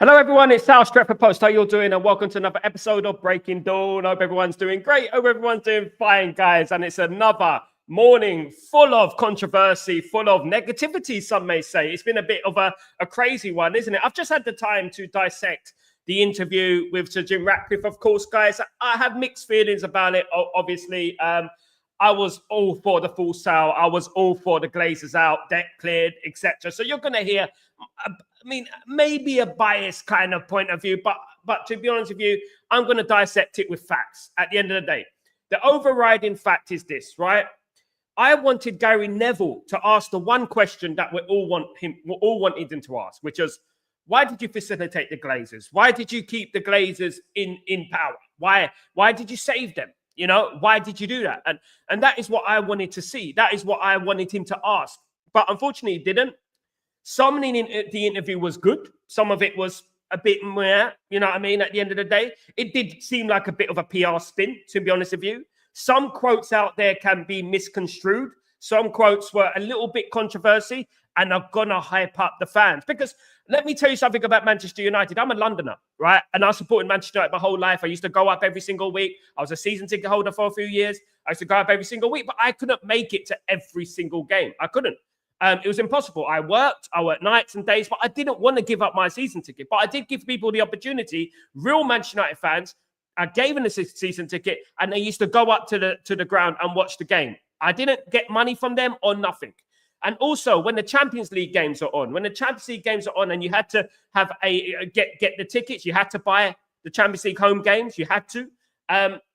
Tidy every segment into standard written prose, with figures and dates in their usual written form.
Hello, everyone. It's Sal Stretford Post. How you all doing? And welcome to another episode of Breaking Dawn. Hope everyone's doing great. Hope everyone's doing fine, guys. And it's another morning full of controversy, full of negativity, some may say. It's been a bit of a crazy one, isn't it? I've just had the time to dissect the interview with Sir Jim Ratcliffe. Of course, guys, I have mixed feelings about it, obviously. I was all for the full sale. I was all for the Glazers out, debt cleared, etc. So you're going to hear, I mean, maybe a biased kind of point of view, but to be honest with you, I'm going to dissect it with facts at the end of the day. The overriding fact is this, right? I wanted Gary Neville to ask the one question that we all wanted him to ask, which was, why did you facilitate the Glazers? Why did you keep the Glazers in power? Why did you save them? You know, why did you do that? And that is what I wanted to see. That is what I wanted him to ask. But unfortunately, he didn't. Some in the interview was good. Some of it was a bit meh, you know what I mean? At the end of the day, it did seem like a bit of a PR spin, to be honest with you. Some quotes out there can be misconstrued. Some quotes were a little bit controversy and are going to hype up the fans. Because let me tell you something about Manchester United. I'm a Londoner, right? And I supported Manchester United my whole life. I used to go up every single week. I was a season ticket holder for a few years. I used to go up every single week, but I couldn't make it to every single game. I couldn't. It was impossible. I worked nights and days, but I didn't want to give up my season ticket. But I did give people the opportunity, real Manchester United fans. I gave them a season ticket, and they used to go up to the ground and watch the game. I didn't get money from them or nothing. And also, when the Champions League games are on, and you had to have get the tickets, you had to buy the Champions League home games. You had to.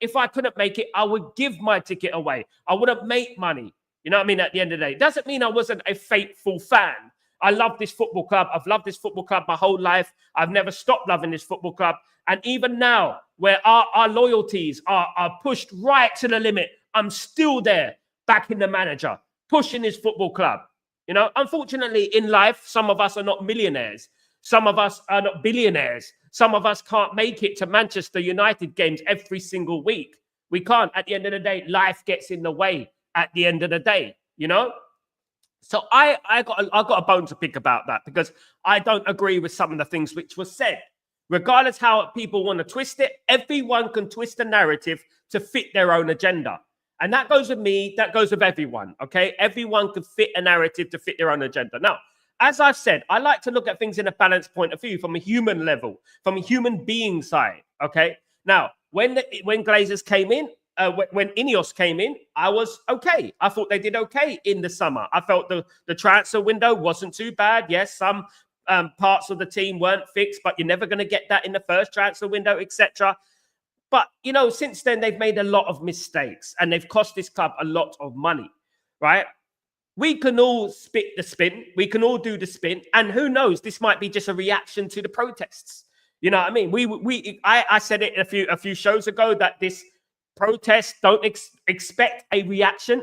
If I couldn't make it, I would give my ticket away. I wouldn't make money. You know what I mean? At the end of the day, it doesn't mean I wasn't a faithful fan. I love this football club. I've loved this football club my whole life. I've never stopped loving this football club. And even now, where our loyalties are pushed right to the limit, I'm still there, backing the manager, pushing his football club. You know, unfortunately, in life, some of us are not millionaires. Some of us are not billionaires. Some of us can't make it to Manchester United games every single week. We can't. At the end of the day, life gets in the way. At the end of the day, you know? So I got a bone to pick about that because I don't agree with some of the things which were said. Regardless how people want to twist it, everyone can twist the narrative to fit their own agenda. And that goes with me, that goes with everyone, okay? Everyone can fit a narrative to fit their own agenda. Now, as I've said, I like to look at things in a balanced point of view from a human level, from a human being side, okay? Now, when Glazers came in, when Ineos came in, I was okay. I thought they did okay in the summer. I felt the transfer window wasn't too bad. Yes, some parts of the team weren't fixed, but you're never going to get that in the first transfer window, etc. But, you know, since then, they've made a lot of mistakes and they've cost this club a lot of money, right? We can all spit the spin. We can all do the spin. And who knows, this might be just a reaction to the protests. You know what I mean? I said it a few shows ago that this protests don't expect a reaction,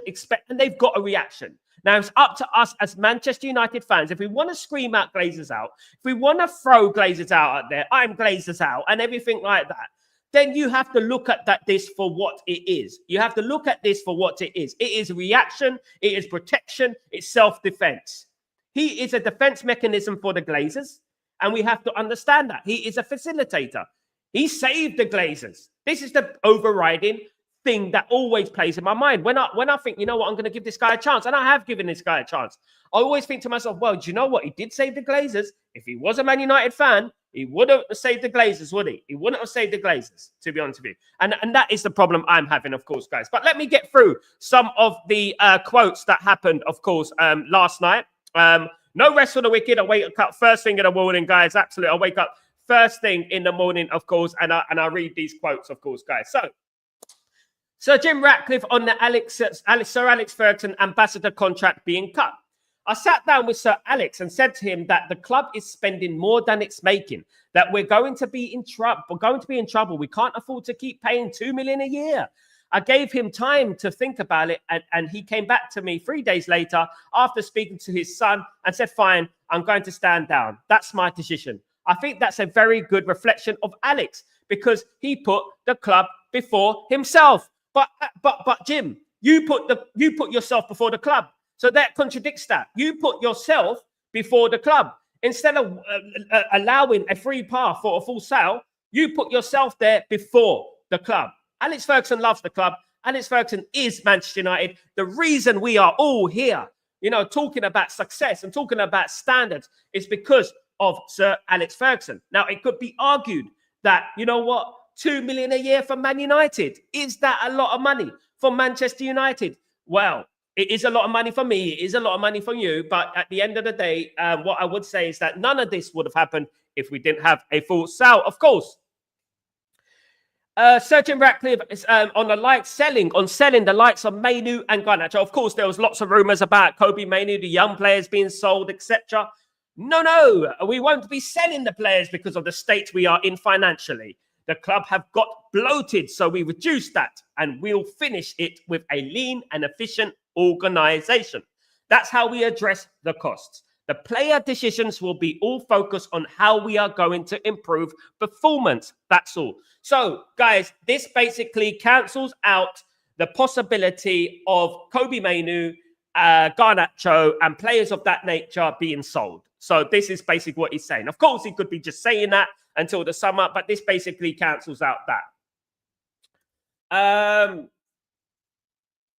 and they've got a reaction. Now, it's up to us as Manchester United fans. If we want to scream out Glazers out, if we want to throw Glazers out there, I'm Glazers out, and everything like that, then you have to look at this for what it is. You have to look at this for what it is. It is reaction, it is protection, it's self-defense. He is a defense mechanism for the Glazers, and we have to understand that. He is a facilitator. He saved the Glazers. This is the overriding thing that always plays in my mind. When I think, you know what, I'm going to give this guy a chance, and I have given this guy a chance, I always think to myself, well, do you know what? He did save the Glazers. If he was a Man United fan, he wouldn't have saved the Glazers, would he? He wouldn't have saved the Glazers, to be honest with you. And that is the problem I'm having, of course, guys. But let me get through some of the quotes that happened, of course, last night. No rest for the wicked. I wake up first thing in the morning, guys. Absolutely. I wake up first thing in the morning, of course, and I read these quotes, of course, guys. So, Sir Jim Ratcliffe on the Sir Alex Ferguson ambassador contract being cut. I sat down with Sir Alex and said to him that the club is spending more than it's making, that we're going to be in trouble. We're going to be in trouble. We can't afford to keep paying $2 million a year. I gave him time to think about it, and he came back to me 3 days later after speaking to his son and said, fine, I'm going to stand down. That's my decision. I think that's a very good reflection of Alex because he put the club before himself. But Jim, you put yourself before the club. So that contradicts that. You put yourself before the club. instead of allowing a free path for a full sale, you put yourself there before the club. Alex Ferguson loves the club. Alex Ferguson is Manchester United. The reason we are all here, you know, talking about success and talking about standards is because of Sir Alex Ferguson. Now, it could be argued that, you know what, 2 million a year for Man United, is that a lot of money for Manchester United? Well, it is a lot of money for me. It is a lot of money for you. But at the end of the day, what I would say is that none of this would have happened if we didn't have a full sale, of course. Searching Ratcliffe is on selling the likes of Mainu and Garnacho. Of course, there was lots of rumors about Kobe Mainu, the young players being sold, etc. No, we won't be selling the players because of the state we are in financially. The club have got bloated, so we reduced that, and we'll finish it with a lean and efficient organization. That's how we address the costs. The player decisions will be all focused on how we are going to improve performance. That's all. So, guys, this basically cancels out the possibility of Kobe Mainu, Garnacho, and players of that nature being sold. So this is basically what he's saying. Of course, he could be just saying that until the summer, but this basically cancels out that.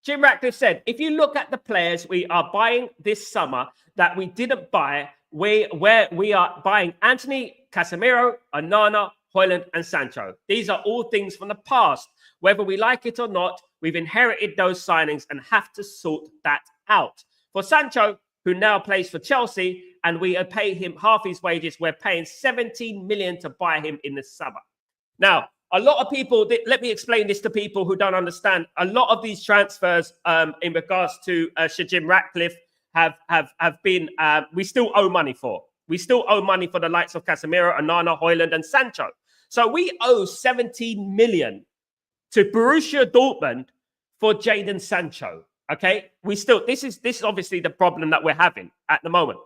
Jim Ratcliffe said, if you look at the players we are buying this summer that we didn't buy, where we are buying Anthony, Casemiro, Onana, Højlund, and Sancho. These are all things from the past. Whether we like it or not, we've inherited those signings and have to sort that out. For Sancho, who now plays for Chelsea, and we pay him half his wages, we're paying 17 million to buy him in the summer. Now, a lot of people, let me explain this to people who don't understand. A lot of these transfers in regards to Sir Jim Ratcliffe have been, we still owe money for. We still owe money for the likes of Casemiro, Onana, Højlund, and Sancho. So we owe 17 million to Borussia Dortmund for Jadon Sancho. Okay, this is obviously the problem that we're having at the moment.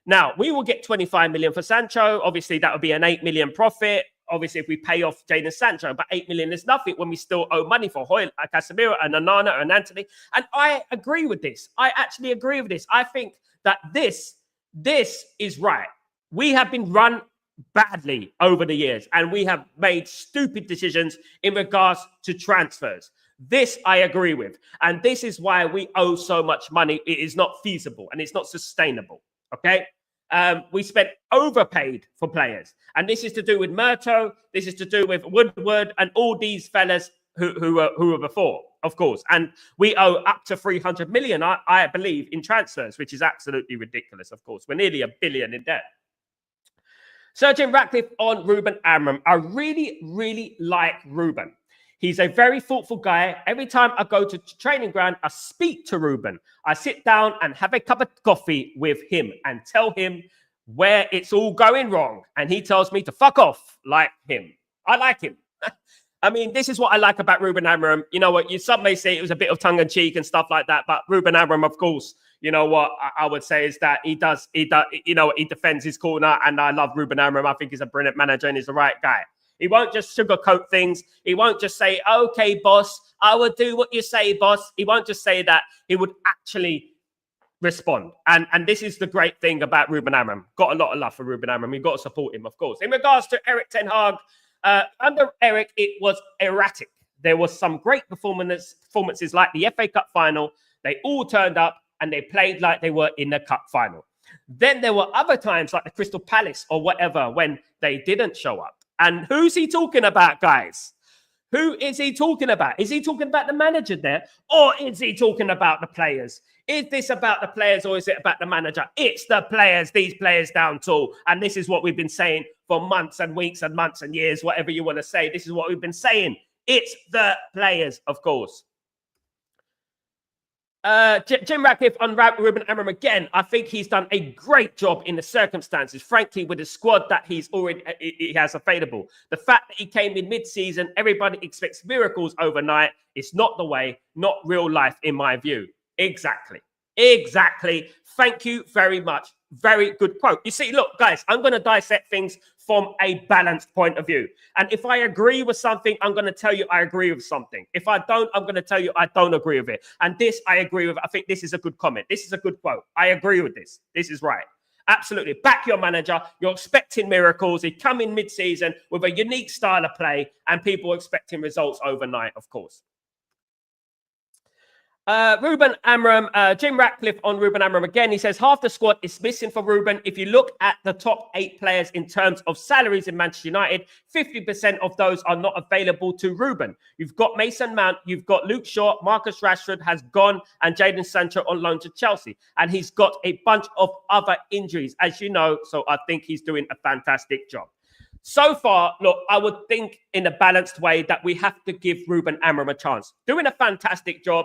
Now, we will get 25 million for Sancho. Obviously, that would be an 8 million profit. Obviously, if we pay off Jadon Sancho, but 8 million is nothing when we still owe money for Højlund, Casemiro, and Onana, and Anthony. And I agree with this. I actually agree with this. I think that this is right. We have been run badly over the years, and we have made stupid decisions in regards to transfers. This I agree with. And this is why we owe so much money. It is not feasible and it's not sustainable. Okay. We spent overpaid for players. And this is to do with Murto. This is to do with Woodward and all these fellas who were before, of course. And we owe up to 300 million, I believe, in transfers, which is absolutely ridiculous, of course. We're nearly $1 billion in debt. Sir Jim Ratcliffe on Ruben Amorim. I really, really like Ruben. He's a very thoughtful guy. Every time I go to training ground, I speak to Ruben. I sit down and have a cup of coffee with him and tell him where it's all going wrong. And he tells me to fuck off like him. I like him. I mean, this is what I like about Ruben Amorim. You know what? Some may say it was a bit of tongue in cheek and stuff like that. But Ruben Amorim, of course, you know what I would say is that he defends his corner. And I love Ruben Amorim. I think he's a brilliant manager and he's the right guy. He won't just sugarcoat things. He won't just say, okay, boss, I will do what you say, boss. He won't just say that. He would actually respond. And this is the great thing about Ruben Amorim. Got a lot of love for Ruben Amorim. We've got to support him, of course. In regards to Erik ten Hag, under Erik, it was erratic. There was some great performances like the FA Cup final. They all turned up and they played like they were in the cup final. Then there were other times like the Crystal Palace or whatever when they didn't show up. And who's he talking about, guys? Who is he talking about? Is he talking about the manager there? Or is he talking about the players? Is this about the players or is it about the manager? It's the players, these players down tall. And this is what we've been saying for months and weeks and months and years, whatever you want to say. This is what we've been saying. It's the players, of course. Jim Ratcliffe on Ruben Amorim again. I think he's done a great job in the circumstances, frankly, with the squad that he has available. The fact that he came in mid-season, everybody expects miracles overnight. It's not the way, not real life, in my view. Exactly. Thank you very much. Very good quote. You see, look, guys, I'm going to dissect things from a balanced point of view. And if I agree with something, I'm going to tell you I agree with something. If I don't, I'm going to tell you I don't agree with it. And this I agree with. I think this is a good comment. This is a good quote. I agree with this. This is right. Absolutely. Back your manager. You're expecting miracles. He come in mid-season with a unique style of play, and people are expecting results overnight, of course. Ruben Amorim, Jim Ratcliffe on Ruben Amorim again. He says half the squad is missing for Ruben. If you look at the top 8 players in terms of salaries in Manchester United, 50% of those are not available to Ruben. You've got Mason Mount, you've got Luke Shaw, Marcus Rashford has gone, and Jadon Sancho on loan to Chelsea. And he's got a bunch of other injuries, as you know. So I think he's doing a fantastic job. So far, look, I would think in a balanced way that we have to give Ruben Amorim a chance. Doing a fantastic job.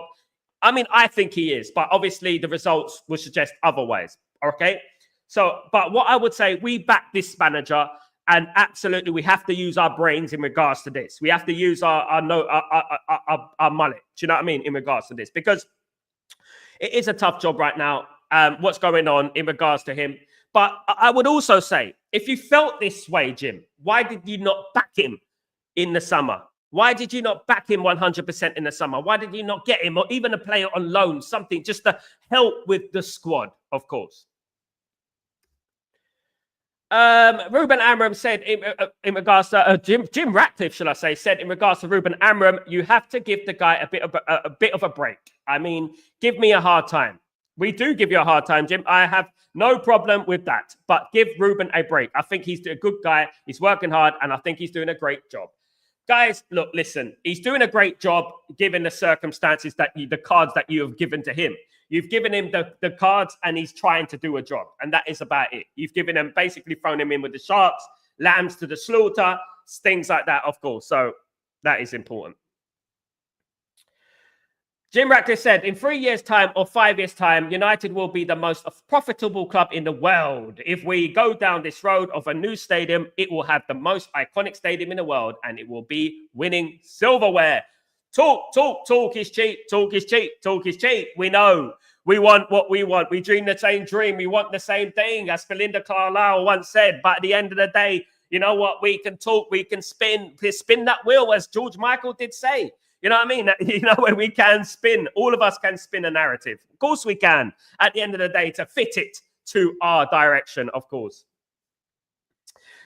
I mean, I think he is, but obviously the results would suggest otherwise. Okay. So, but what I would say, we back this manager, and absolutely we have to use our brains in regards to this. We have to use our mullet. Do you know what I mean? In regards to this, because it is a tough job right now. What's going on in regards to him. But I would also say, if you felt this way, Jim, why did you not back him in the summer? Why did you not back him 100% in the summer? Why did you not get him, or even a player on loan, something just to help with the squad, of course? Ruben Amorim said in regards to Jim Ratcliffe, shall I say, said in regards to Ruben Amorim, you have to give the guy a bit of a break. I mean, give me a hard time. We do give you a hard time, Jim. I have no problem with that. But give Ruben a break. I think he's a good guy. He's working hard, and I think he's doing a great job. Guys, look, listen, he's doing a great job given the circumstances the cards that you have given to him. You've given him the cards, and he's trying to do a job. And that is about it. You've given him, basically thrown him in with the sharks, lambs to the slaughter, things like that, of course. So that is important. Jim Ratcliffe said, in 3 years' time or 5 years' time, United will be the most profitable club in the world. If we go down this road of a new stadium, it will have the most iconic stadium in the world, and it will be winning silverware. Talk is cheap. Talk is cheap. Talk is cheap. We know. We want what we want. We dream the same dream. We want the same thing, as Belinda Carlisle once said. But at the end of the day, you know what? We can talk. We can spin that wheel, as George Michael did say. You know what I mean? You know, when we can spin, all of us can spin a narrative. Of course we can, at the end of the day, to fit it to our direction, of course.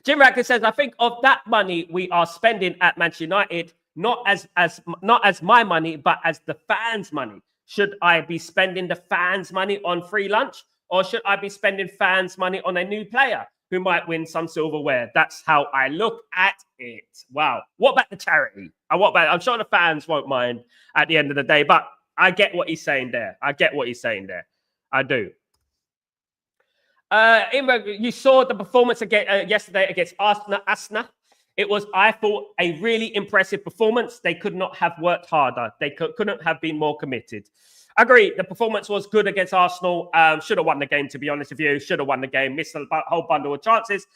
Jim Ratcliffe says, I think of that money we are spending at Manchester United, not as my money, but as the fans' money. Should I be spending the fans' money on free lunch, or should I be spending fans' money on a new player who might win some silverware? That's how I look at it. Wow. What about the charity? I'm sure the fans won't mind at the end of the day, but I get what he's saying there. I do. You saw the performance yesterday against Arsenal. It was, I thought, a really impressive performance. They could not have worked harder. They couldn't have been more committed. I agree. The performance was good against Arsenal. Should have won the game, to be honest with you. Should have won the game. Missed a whole bundle of chances.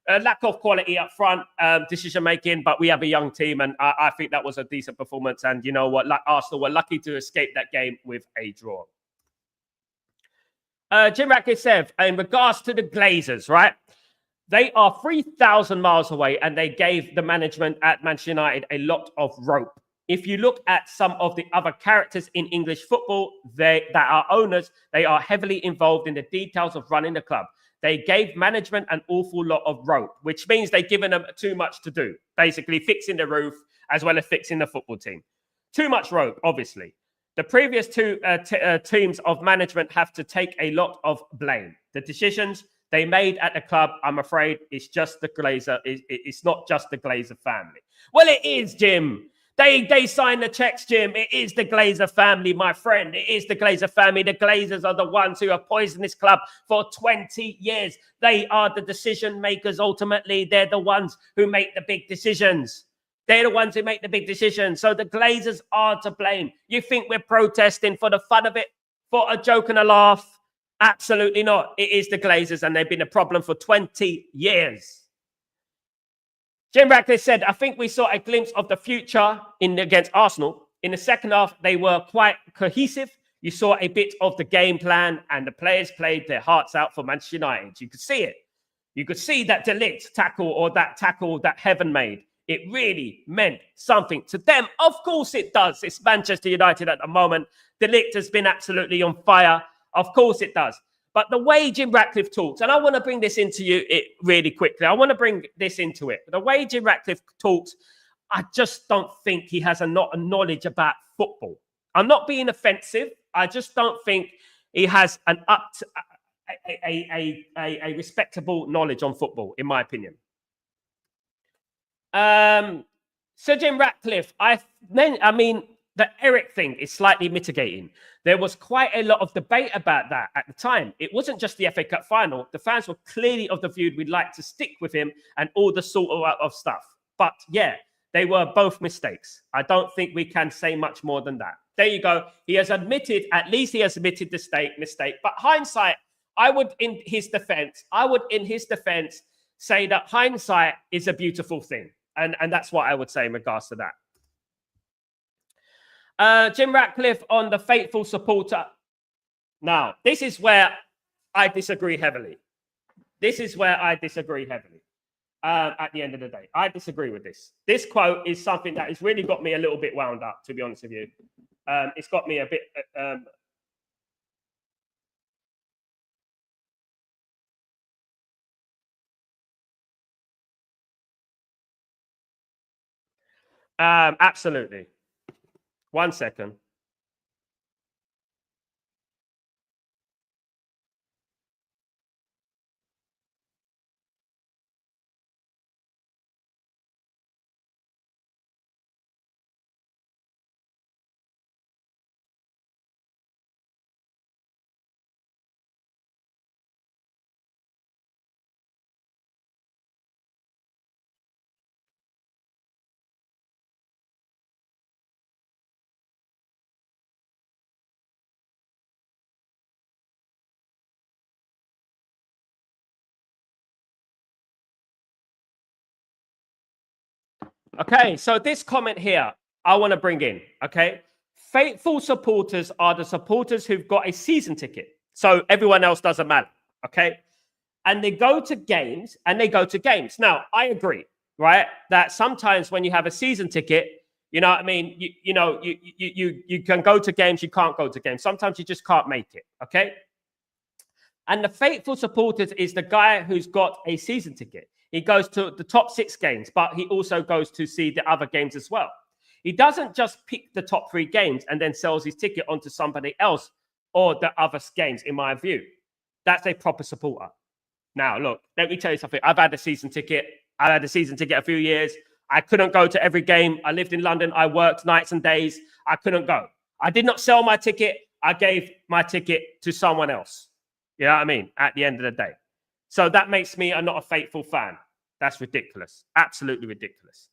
Lack of quality up front, decision-making, but we have a young team, and I think that was a decent performance. And you know what? Arsenal were lucky to escape that game with a draw. Jim Ratcliffe said, in regards to the Glazers, right? They are 3,000 miles away, and they gave the management at Manchester United a lot of rope. If you look at some of the other characters in English football, that are owners, they are heavily involved in the details of running the club. They gave management an awful lot of rope, which means they've given them too much to do, basically fixing the roof as well as fixing the football team. Too much rope, obviously. The previous two teams of management have to take a lot of blame. The decisions they made at the club, I'm afraid, it's just the Glazer. It's not just the Glazer family. Well, it is, Jim. They signed the checks, Jim. It is the Glazer family, my friend. It is the Glazer family. The Glazers are the ones who have poisoned this club for 20 years. They are the decision makers. Ultimately, they're the ones who make the big decisions. They're the ones who make the big decisions. So the Glazers are to blame. You think we're protesting for the fun of it, for a joke and a laugh? Absolutely not. It is the Glazers, and they've been a problem for 20 years. Jim Ratcliffe said, I think we saw a glimpse of the future against Arsenal. In the second half, they were quite cohesive. You saw a bit of the game plan, and the players played their hearts out for Manchester United. You could see it. You could see that De Ligt tackle, or that tackle that Heaven made. It really meant something to them. Of course it does. It's Manchester United at the moment. De Ligt has been absolutely on fire. Of course it does. But the way Jim Ratcliffe talks, and I want to bring this into it really quickly. I want to bring this into it. The way Jim Ratcliffe talks, I just don't think he has a knowledge about football. I'm not being offensive. I just don't think he has a respectable knowledge on football, in my opinion. Sir Jim Ratcliffe, I mean, the Eric thing is slightly mitigating. There was quite a lot of debate about that at the time. It wasn't just the FA Cup final. The fans were clearly of the view we'd like to stick with him and all the sort of stuff. But yeah, they were both mistakes. I don't think we can say much more than that. There you go. He has admitted, at least he has admitted the mistake. But hindsight, I would, in his defense, say that hindsight is a beautiful thing. And that's what I would say in regards to that. Jim Ratcliffe on the faithful supporter. Now, this is where I disagree heavily. At the end of the day, I disagree with this. This quote is something that has really got me a little bit wound up, to be honest with you. It's got me a bit... absolutely. 1 second. Okay, so this comment here, I want to bring in, okay? Faithful supporters are the supporters who've got a season ticket. So everyone else doesn't matter, okay? And they go to games, Now, I agree, right? That sometimes when you have a season ticket, you know what I mean? You can go to games, you can't go to games. Sometimes you just can't make it, okay? And the faithful supporters is the guy who's got a season ticket. He goes to the top 6 games, but he also goes to see the other games as well. He doesn't just pick the top 3 games and then sells his ticket onto somebody else or the other games, in my view. That's a proper supporter. Now, look, let me tell you something. I've had a season ticket. I had a season ticket a few years. I couldn't go to every game. I lived in London. I worked nights and days. I couldn't go. I did not sell my ticket. I gave my ticket to someone else. You know what I mean? At the end of the day. So that makes me not a faithful fan. That's ridiculous. Absolutely ridiculous.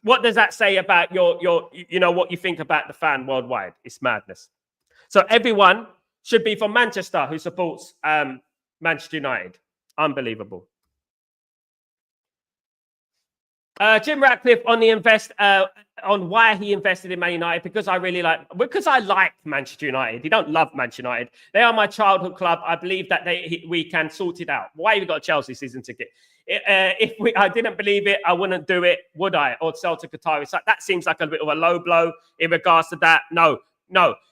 What does that say about what you think about the fan worldwide? It's madness. So everyone should be from Manchester who supports Manchester United. Unbelievable. Jim Ratcliffe on the on why he invested in Man United, because I like Manchester United. You don't love Manchester United. They are my childhood club. I believe that we can sort it out. Why have we got a Chelsea season ticket? If I didn't believe it, I wouldn't do it, would I? Or sell to Qatar. So that seems like a bit of a low blow in regards to that. No.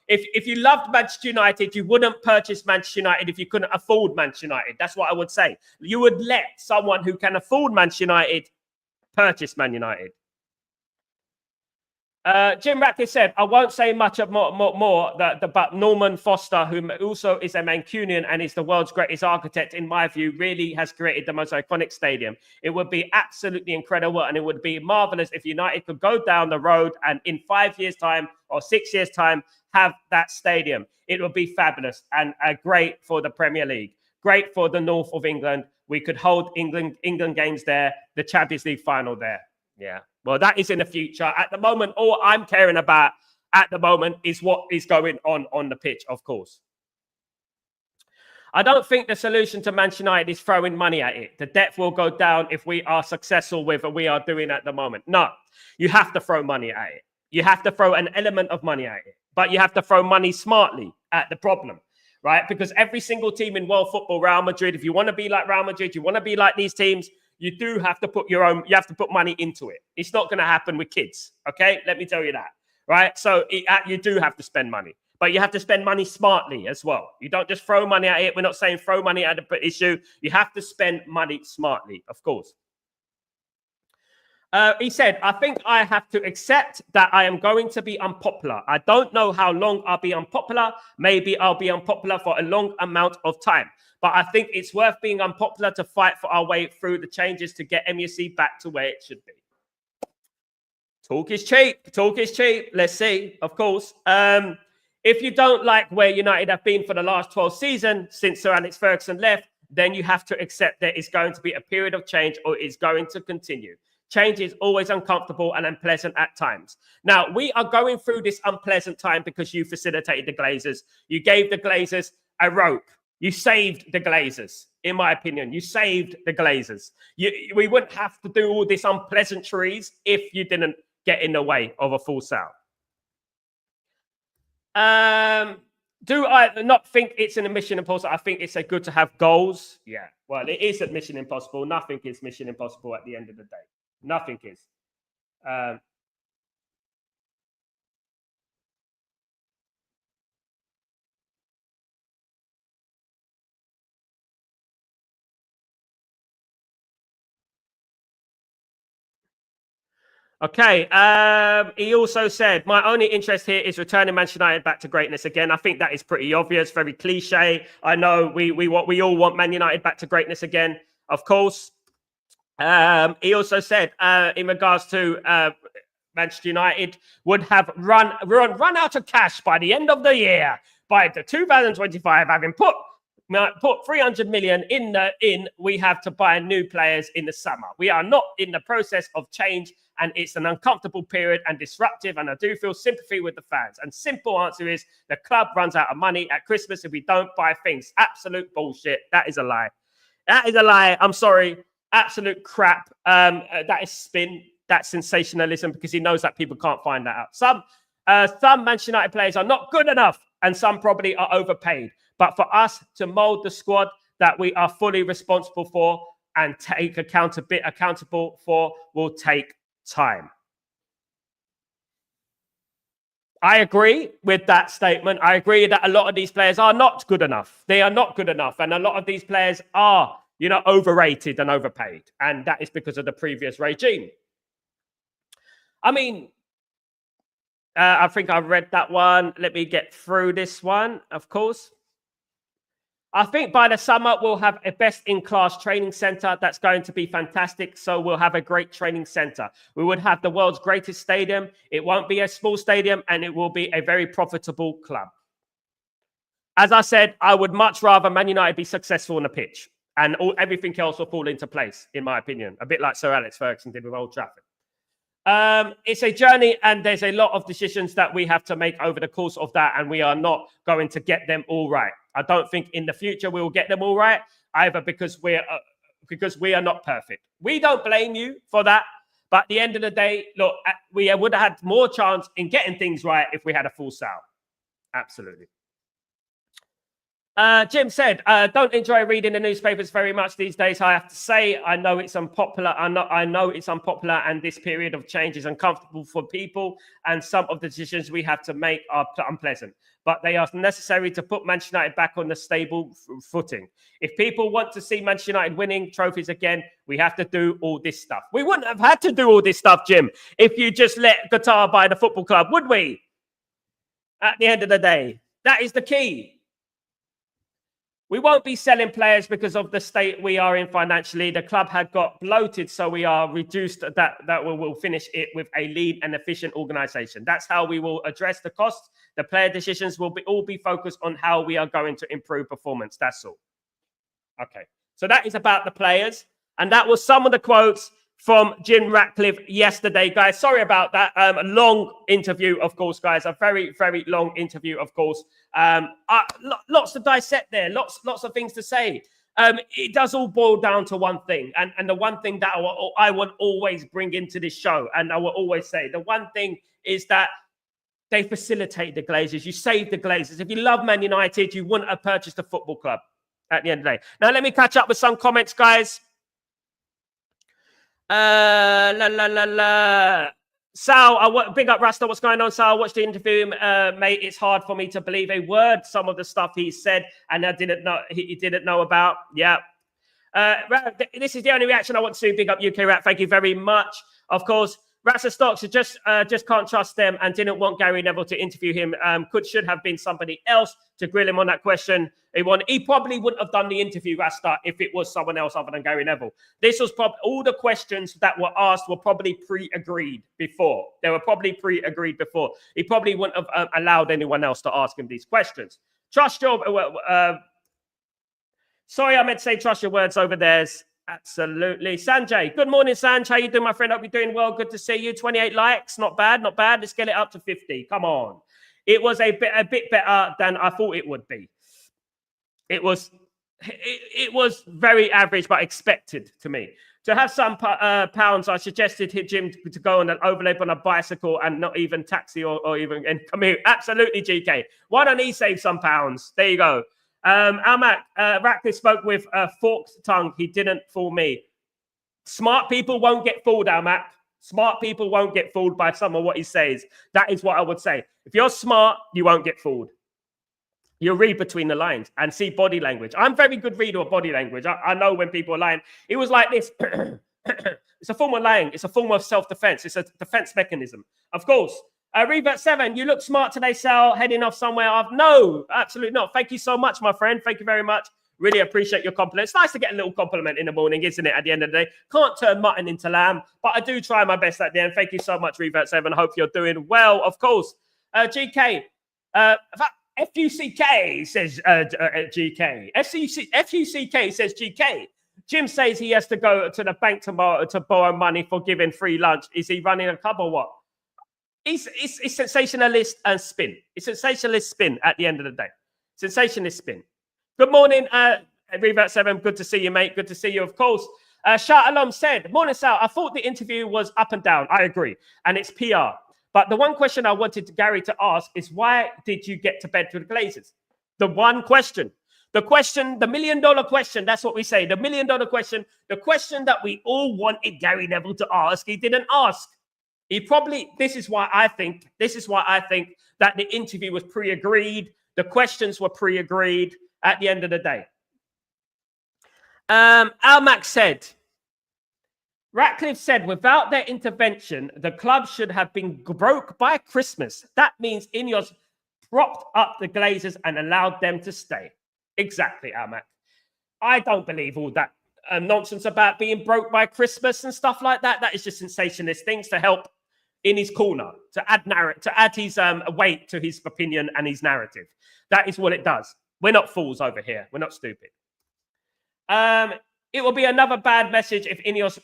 If you loved Manchester United, you wouldn't purchase Manchester United if you couldn't afford Manchester United. That's what I would say. You would let someone who can afford Manchester United purchase Man United. Jim Ratcliffe said, I won't say much more but Norman Foster, who also is a Mancunian and is the world's greatest architect, in my view, really has created the most iconic stadium. It would be absolutely incredible, and it would be marvelous if United could go down the road and in 5 years' time or 6 years' time have that stadium. It would be fabulous and great for the Premier League, great for the north of England. We could hold England games there, the Champions League final there. Yeah. Well, that is in the future. At the moment, all I'm caring about at the moment is what is going on the pitch, of course. I don't think the solution to Manchester United is throwing money at it. The depth will go down if we are successful with what we are doing at the moment. No, you have to throw money at it. You have to throw an element of money at it. But you have to throw money smartly at the problem, right? Because every single team in world football, Real Madrid, if you want to be like Real Madrid, you want to be like these teams, you do have to put you have to put money into it. It's not going to happen with kids, okay? Let me tell you that, right? So you do have to spend money. But you have to spend money smartly as well. You don't just throw money at it. We're not saying throw money at the issue. You have to spend money smartly, of course. He said, I think I have to accept that I am going to be unpopular. I don't know how long I'll be unpopular. Maybe I'll be unpopular for a long amount of time. But I think it's worth being unpopular to fight for our way through the changes to get MUC back to where it should be. Talk is cheap. Talk is cheap. Let's see, of course. If you don't like where United have been for the last 12 seasons since Sir Alex Ferguson left, then you have to accept there is going to be a period of change or it's going to continue. Change is always uncomfortable and unpleasant at times. Now, we are going through this unpleasant time because you facilitated the Glazers. You gave the Glazers a rope. You saved the Glazers, in my opinion. You saved the Glazers. We wouldn't have to do all this unpleasantries if you didn't get in the way of a full sale. Do I not think it's an Mission Impossible? I think it's a good to have goals. Yeah, well, it is a Mission Impossible. Nothing is Mission Impossible at the end of the day. Nothing is. Okay. He also said, my only interest here is returning Manchester United back to greatness again. I think that is pretty obvious, very cliche. I know we all want Man United back to greatness again, of course. He also said, in regards to Manchester United would have run out of cash by the end of the year, by the 2025, having put 300 million in, we have to buy new players in the summer. We are not in the process of change, and it's an uncomfortable period and disruptive, and I do feel sympathy with the fans. And simple answer is the club runs out of money at Christmas if we don't buy things. Absolute bullshit. That is a lie. That is a lie. I'm sorry. Absolute crap. That is spin. That's sensationalism, because he knows that people can't find that out. Some Manchester United players are not good enough, and some probably are overpaid. But for us to mould the squad that we are fully responsible for and take accountable for will take time. I agree with that statement. I agree that a lot of these players are not good enough. They are not good enough. And a lot of these players are, overrated and overpaid. And that is because of the previous regime. I mean, I think I've read that one. Let me get through this one, of course. I think by the summer, we'll have a best-in-class training center. That's going to be fantastic. So we'll have a great training center. We would have the world's greatest stadium. It won't be a small stadium, and it will be a very profitable club. As I said, I would much rather Man United be successful on the pitch, and everything else will fall into place, in my opinion. A bit like Sir Alex Ferguson did with Old Trafford. It's a journey, and there's a lot of decisions that we have to make over the course of that, and we are not going to get them all right. I don't think in the future we will get them all right, either because we are not perfect. We don't blame you for that, but at the end of the day, look, we would have had more chance in getting things right if we had a full sale. Absolutely. Jim said, don't enjoy reading the newspapers very much these days. I have to say, I know it's unpopular. I know it's unpopular, and this period of change is uncomfortable for people, and some of the decisions we have to make are unpleasant, but they are necessary to put Manchester United back on the stable footing. If people want to see Manchester United winning trophies again, we have to do all this stuff. We wouldn't have had to do all this stuff, Jim, if you just let Qatar buy the football club, would we? At the end of the day, that is the key. We won't be selling players because of the state we are in financially. The club had got bloated, so we are reduced. That we will finish it with a lean and efficient organisation. That's how we will address the costs. The player decisions will all be focused on how we are going to improve performance. That's all. Okay, so that is about the players, and that was some of the quotes from Jim Ratcliffe yesterday, guys. Sorry about that. A long interview, of course, guys. A very, very long interview, of course. Lots to dissect there. Lots of things to say. It does all boil down to one thing. And the one thing that I would always bring into this show, and I will always say, the one thing is that they facilitate the Glazers. You save the Glazers. If you love Man United, you wouldn't have purchased a football club at the end of the day. Now, let me catch up with some comments, guys. Sal, big up Rasta. What's going on, Sal? I watched the interview, mate. It's hard for me to believe a word. Some of the stuff he said, and I didn't know he didn't know about. Yeah. This is the only reaction I want to see. Big up UK Rat. Thank you very much. Of course, Rasta Stocks just can't trust them and didn't want Gary Neville to interview him. Should have been somebody else to grill him on that question. He probably wouldn't have done the interview, Rasta, if it was someone else other than Gary Neville. This was probably all the questions that were asked were probably pre-agreed before. They were probably pre-agreed before. He probably wouldn't have allowed anyone else to ask him these questions. Trust your sorry, I meant to say trust your words over theirs. Absolutely. Sanjay, good morning, Sanjay. How you doing, my friend? Hope you're doing well. Good to see you. 28 likes. Not bad, not bad. Let's get it up to 50. Come on. It was a bit better than I thought it would be. It was very average, but expected to me. To have some pounds, I suggested Jim to go on an overlap on a bicycle and not even taxi or even commute. Absolutely, GK. Why don't he save some pounds? There you go. Almac, Ratcliffe spoke with a forked tongue. He didn't fool me. Smart people won't get fooled, Almac. Smart people won't get fooled by some of what he says. That is what I would say. If you're smart, you won't get fooled. You read between the lines and see body language. I'm a very good reader of body language. I know when people are lying. It was like this. It's a form of lying. It's a form of self-defense. It's a defense mechanism. Of course. Revert 7, you look smart today, Sal. Heading off somewhere. No, absolutely not. Thank you so much, my friend. Thank you very much. Really appreciate your compliment. It's nice to get a little compliment in the morning, isn't it? At the end of the day, can't turn mutton into lamb, but I do try my best at the end. Thank you so much, Revert 7. Hope you're doing well. Of course, GK. FUCK says GK. FUCK says GK. Jim says he has to go to the bank tomorrow to borrow money for giving free lunch. Is he running a club or what? It's sensationalist and spin. It's sensationalist spin at the end of the day. Sensationalist spin. Good morning, Revert 7. Good to see you, mate. Good to see you, of course. Shah Alam said, morning, Sal. I thought the interview was up and down. I agree. And it's PR. But the one question I wanted Gary to ask is, why did you get to bed with the Glazers? The one question. The question, the $1 million question. That's what we say. The $1 million question. The question that we all wanted Gary Neville to ask. He didn't ask. He probably, this is why I think that the interview was pre-agreed. The questions were pre-agreed at the end of the day. Almac said, Ratcliffe said, without their intervention, the club should have been broke by Christmas. That means Ineos propped up the Glazers and allowed them to stay. Exactly, Almac. I don't believe all that nonsense about being broke by Christmas and stuff like that. That is just sensationalist things to help in his corner, to add his weight to his opinion and his narrative. That is what it does. We're not fools over here. We're not stupid. It will be another bad message if Ineos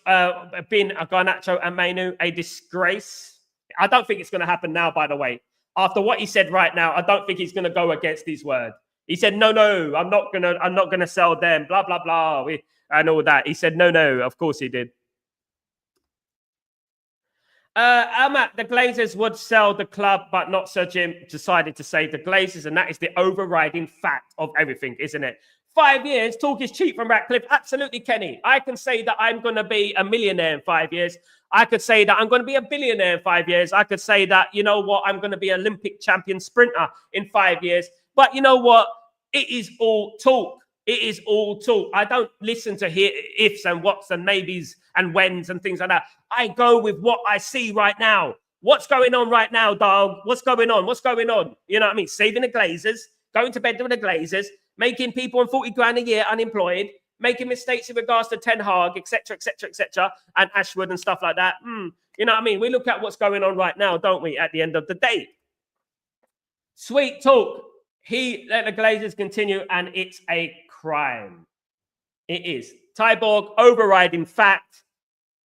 bin Garnacho and Mainu a disgrace. I don't think it's going to happen now, by the way. After what he said right now, I don't think he's going to go against his word. He said, no, I'm not gonna sell them, blah, blah, blah, and all that. He said, no, of course he did. Amat, the Glazers would sell the club, but not Sir Jim decided to save the Glazers, and that is the overriding fact of everything, isn't it? 5 years, talk is cheap from Ratcliffe. Absolutely, Kenny. I can say that I'm going to be a millionaire in 5 years. I could say that I'm going to be a billionaire in 5 years. I could say that, you know what, I'm going to be an Olympic champion sprinter in 5 years. But you know what? It is all talk. It is all talk. I don't listen to ifs and whats and maybes and whens and things like that. I go with what I see right now. What's going on right now, dog? What's going on? What's going on? You know what I mean? Saving the Glazers, going to bed with the Glazers, making people on 40 grand a year unemployed, making mistakes in regards to Ten Hag, etc., and Ashwood and stuff like that. You know what I mean? We look at what's going on right now, don't we, at the end of the day? Sweet talk. He let the Glazers continue, and it's a crime. It is. Tyborg overriding fact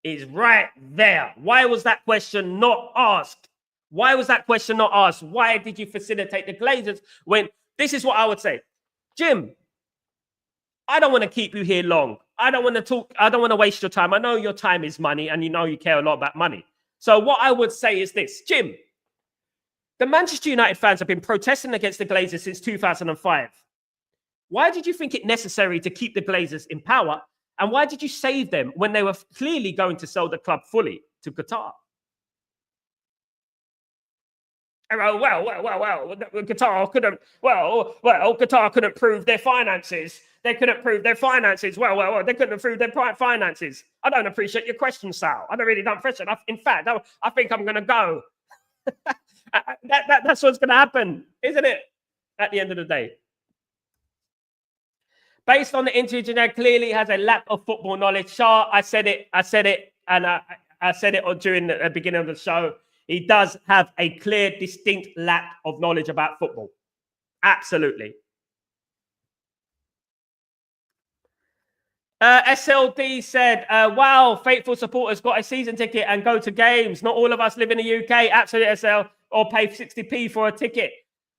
is right there. Why was that question not asked? Why was that question not asked? Why did you facilitate the Glazers when this is what I would say? Jim, I don't want to keep you here long. I don't want to talk. I don't want to waste your time. I know your time is money, and you know you care a lot about money. So what I would say is this, Jim, the Manchester United fans have been protesting against the Glazers since 2005. Why did you think it necessary to keep the Glazers in power? And why did you save them when they were clearly going to sell the club fully to Qatar? Well, Qatar couldn't prove their finances. They couldn't prove their finances. Well, they couldn't prove their finances. I don't appreciate your question, Sal. I don't appreciate it. In fact, I think I'm going to go. That's what's going to happen, isn't it? At the end of the day. Based on the interview, Janelle clearly has a lack of football knowledge. Shah, I said it, and I said it during the beginning of the show. He does have a clear, distinct lack of knowledge about football. Absolutely. SLD said, wow, faithful supporters got a season ticket and go to games. Not all of us live in the UK. Absolutely, SL, or pay 60p for a ticket.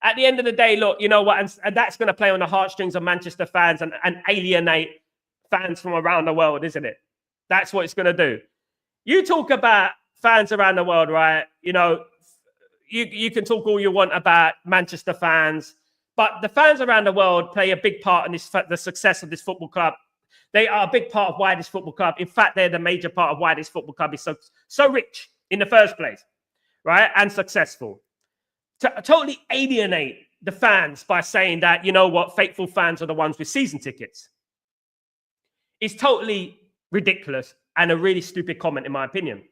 At the end of the day, look, you know what? And that's going to play on the heartstrings of Manchester fans and alienate fans from around the world, isn't it? That's what it's going to do. You talk about fans around the world, right? You know, you can talk all you want about Manchester fans, but the fans around the world play a big part in the success of this football club. They are a big part of why this football club, in fact, they're the major part of why this football club is so rich in the first place, right? And successful. To totally alienate the fans by saying that, you know what, faithful fans are the ones with season tickets. It's totally ridiculous and a really stupid comment, in my opinion.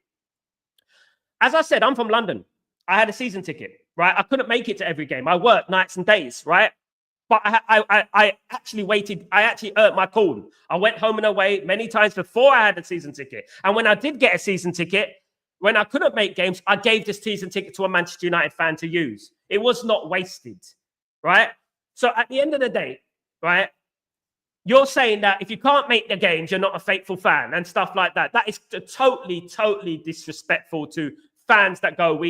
As I said, I'm from London. I had a season ticket, right? I couldn't make it to every game. I worked nights and days, right? But I actually waited. I actually earned my call. I went home and away many times before I had a season ticket. And when I did get a season ticket, when I couldn't make games, I gave this season ticket to a Manchester United fan to use. It was not wasted, right? So at the end of the day, right, you're saying that if you can't make the games, you're not a faithful fan and stuff like that. That is totally disrespectful to fans that go,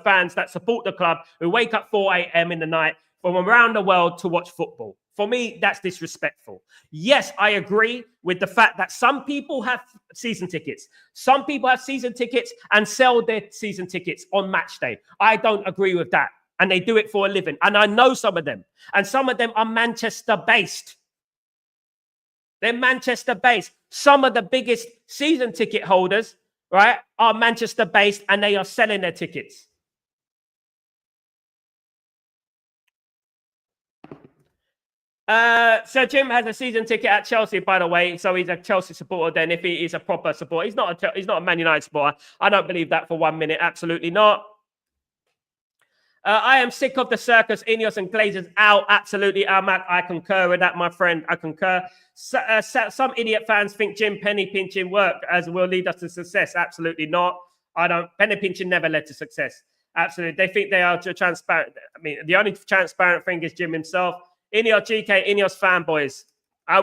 fans that support the club, who wake up 4 a.m. in the night from around the world to watch football. For me, that's disrespectful. Yes, I agree with the fact that some people have season tickets. Some people have season tickets and sell their season tickets on match day. I don't agree with that. And they do it for a living. And I know some of them. And some of them are Manchester-based. They're Manchester-based. Some of the biggest season ticket holders, right, are Manchester-based and they are selling their tickets. Sir Jim has a season ticket at Chelsea, by the way, so he's a Chelsea supporter. Then, if he is a proper supporter, he's not a Man United supporter. I don't believe that for 1 minute. Absolutely not. I am sick of the circus. Ineos and Glazers out. Absolutely, Matt. I concur with that, my friend. I concur. Some idiot fans think Jim penny pinching work as will lead us to success. Absolutely not. I don't. Penny pinching never led to success. Absolutely, they think they are transparent. I mean, the only transparent thing is Jim himself. Ineos GK, Ineos fanboys.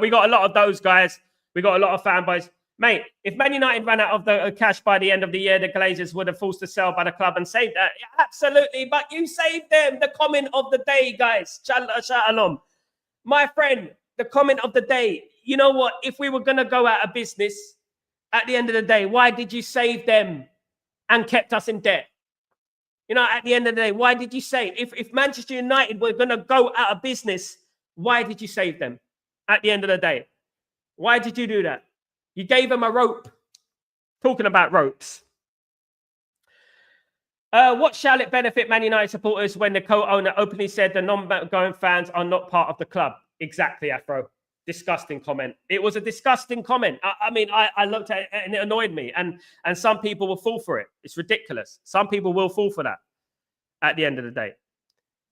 We got a lot of those guys. We got a lot of fanboys. Mate, if Man United ran out of the cash by the end of the year, the Glazers would have forced to sell by the club and saved that. Yeah, absolutely, but you saved them. The comment of the day, guys. Shalom. My friend, the comment of the day. You know what? If we were going to go out of business at the end of the day, why did you save them and kept us in debt? You know, at the end of the day, why did you save? If Manchester United were going to go out of business, why did you save them at the end of the day? Why did you do that? You gave them a rope. Talking about ropes. What shall it benefit Man United supporters when the co-owner openly said the non-going fans are not part of the club? Exactly, Afro. Disgusting comment. It was a disgusting comment. I looked at it and it annoyed me. And some people will fall for it. It's ridiculous. Some people will fall for that at the end of the day.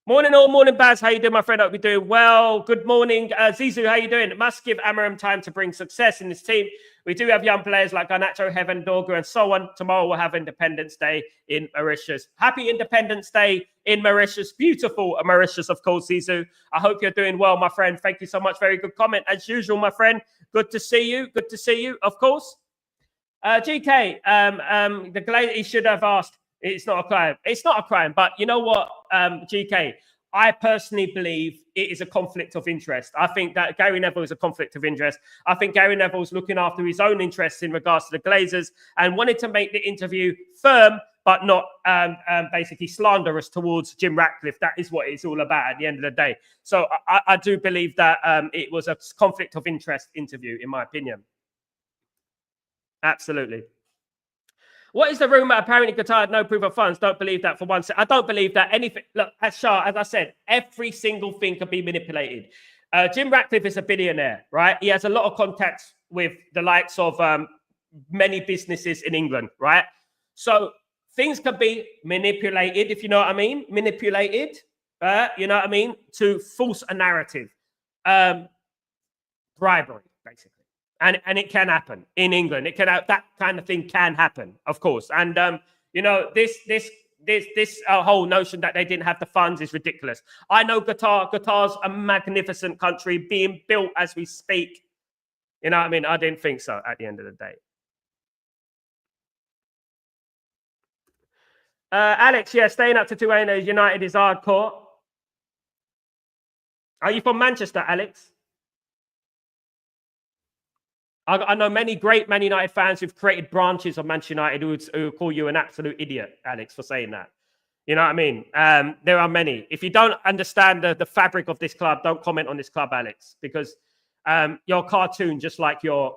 Morning all, morning Baz. How you doing, my friend? I hope you're doing well. Good morning. Zizou, how you doing? Must give Amorim time to bring success in this team. We do have young players like Garnacho, Heaven, Dorgu, and so on. Tomorrow we'll have Independence Day in Mauritius. Happy Independence Day in Mauritius. Beautiful Mauritius, of course, Zizou. I hope you're doing well, my friend. Thank you so much. Very good comment. As usual, my friend. Good to see you. Good to see you, of course. GK, the Glazer, he should have asked. It's not a crime. It's not a crime. But you know what, GK? I personally believe it is a conflict of interest. I think that Gary Neville is a conflict of interest. I think Gary Neville's looking after his own interests in regards to the Glazers and wanted to make the interview firm, but not basically slanderous towards Jim Ratcliffe. That is what it's all about at the end of the day. So I do believe that it was a conflict of interest interview, in my opinion. Absolutely. What is the rumor? Apparently, Qatar had no proof of funds. Don't believe that for one second. I don't believe that anything. Look, as I said, every single thing can be manipulated. Jim Ratcliffe is a billionaire, right? He has a lot of contacts with the likes of many businesses in England, right? So things can be manipulated, if you know what I mean. Manipulated, you know what I mean, to force a narrative. Bribery, basically. And it can happen in England. It can that kind of thing can happen, of course. And you know, this whole notion that they didn't have the funds is ridiculous. I know Qatar's a magnificent country being built as we speak. You know what I mean? I didn't think so at the end of the day. Alex, yeah, staying up to 2 a.m. United is hardcore. Are you from Manchester, Alex? I know many great Man United fans who've created branches of Manchester United who call you an absolute idiot, Alex, for saying that. You know what I mean? There are many. If you don't understand the fabric of this club, don't comment on this club, Alex, because you're a cartoon, just like your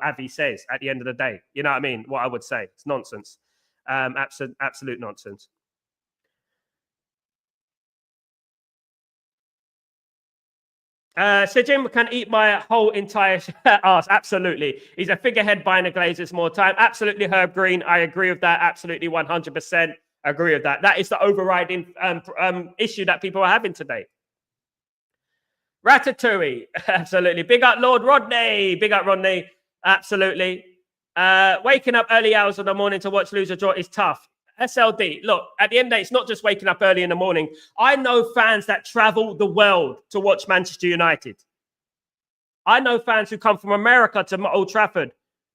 Avi says at the end of the day. You know what I mean? What I would say. It's nonsense. Absolute nonsense. So Jim can eat my whole entire ass. Absolutely. He's a figurehead buying the Glazers more time. Absolutely, Herb Green. I agree with that. Absolutely, 100% agree with that. That is the overriding issue that people are having today. Ratatouille. Absolutely. Big up Lord Rodney. Big up Rodney. Absolutely. Waking up early hours of the morning to watch lose or draw is tough. SLD, look, at the end of the day, it's not just waking up early in the morning. I know fans that travel the world to watch Manchester United. I know fans who come from America to Old Trafford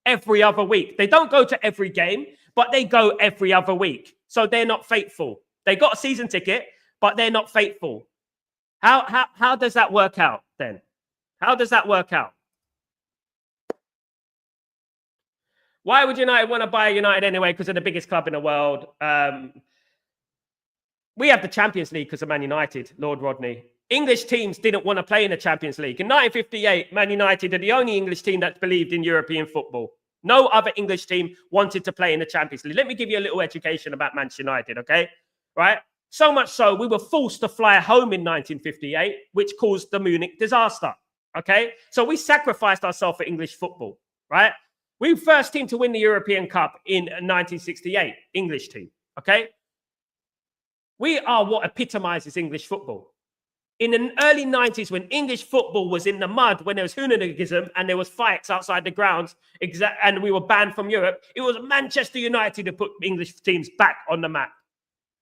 every other week. They don't go to every game, but they go every other week. So they're not faithful. They got a season ticket, but they're not faithful. How does that work out then? How does that work out? Why would United want to buy United anyway? Because they're the biggest club in the world. We have the Champions League because of Man United, Lord Rodney. English teams didn't want to play in the Champions League. In 1958, Man United are the only English team that believed in European football. No other English team wanted to play in the Champions League. Let me give you a little education about Manchester United, okay? Right? So much so, we were forced to fly home in 1958, which caused the Munich disaster, okay? So we sacrificed ourselves for English football, right? We were first team to win the European Cup in 1968, English team, okay? We are what epitomizes English football. In the early 90s, when English football was in the mud, when there was hooliganism and there was fights outside the grounds, and we were banned from Europe, it was Manchester United who put English teams back on the map.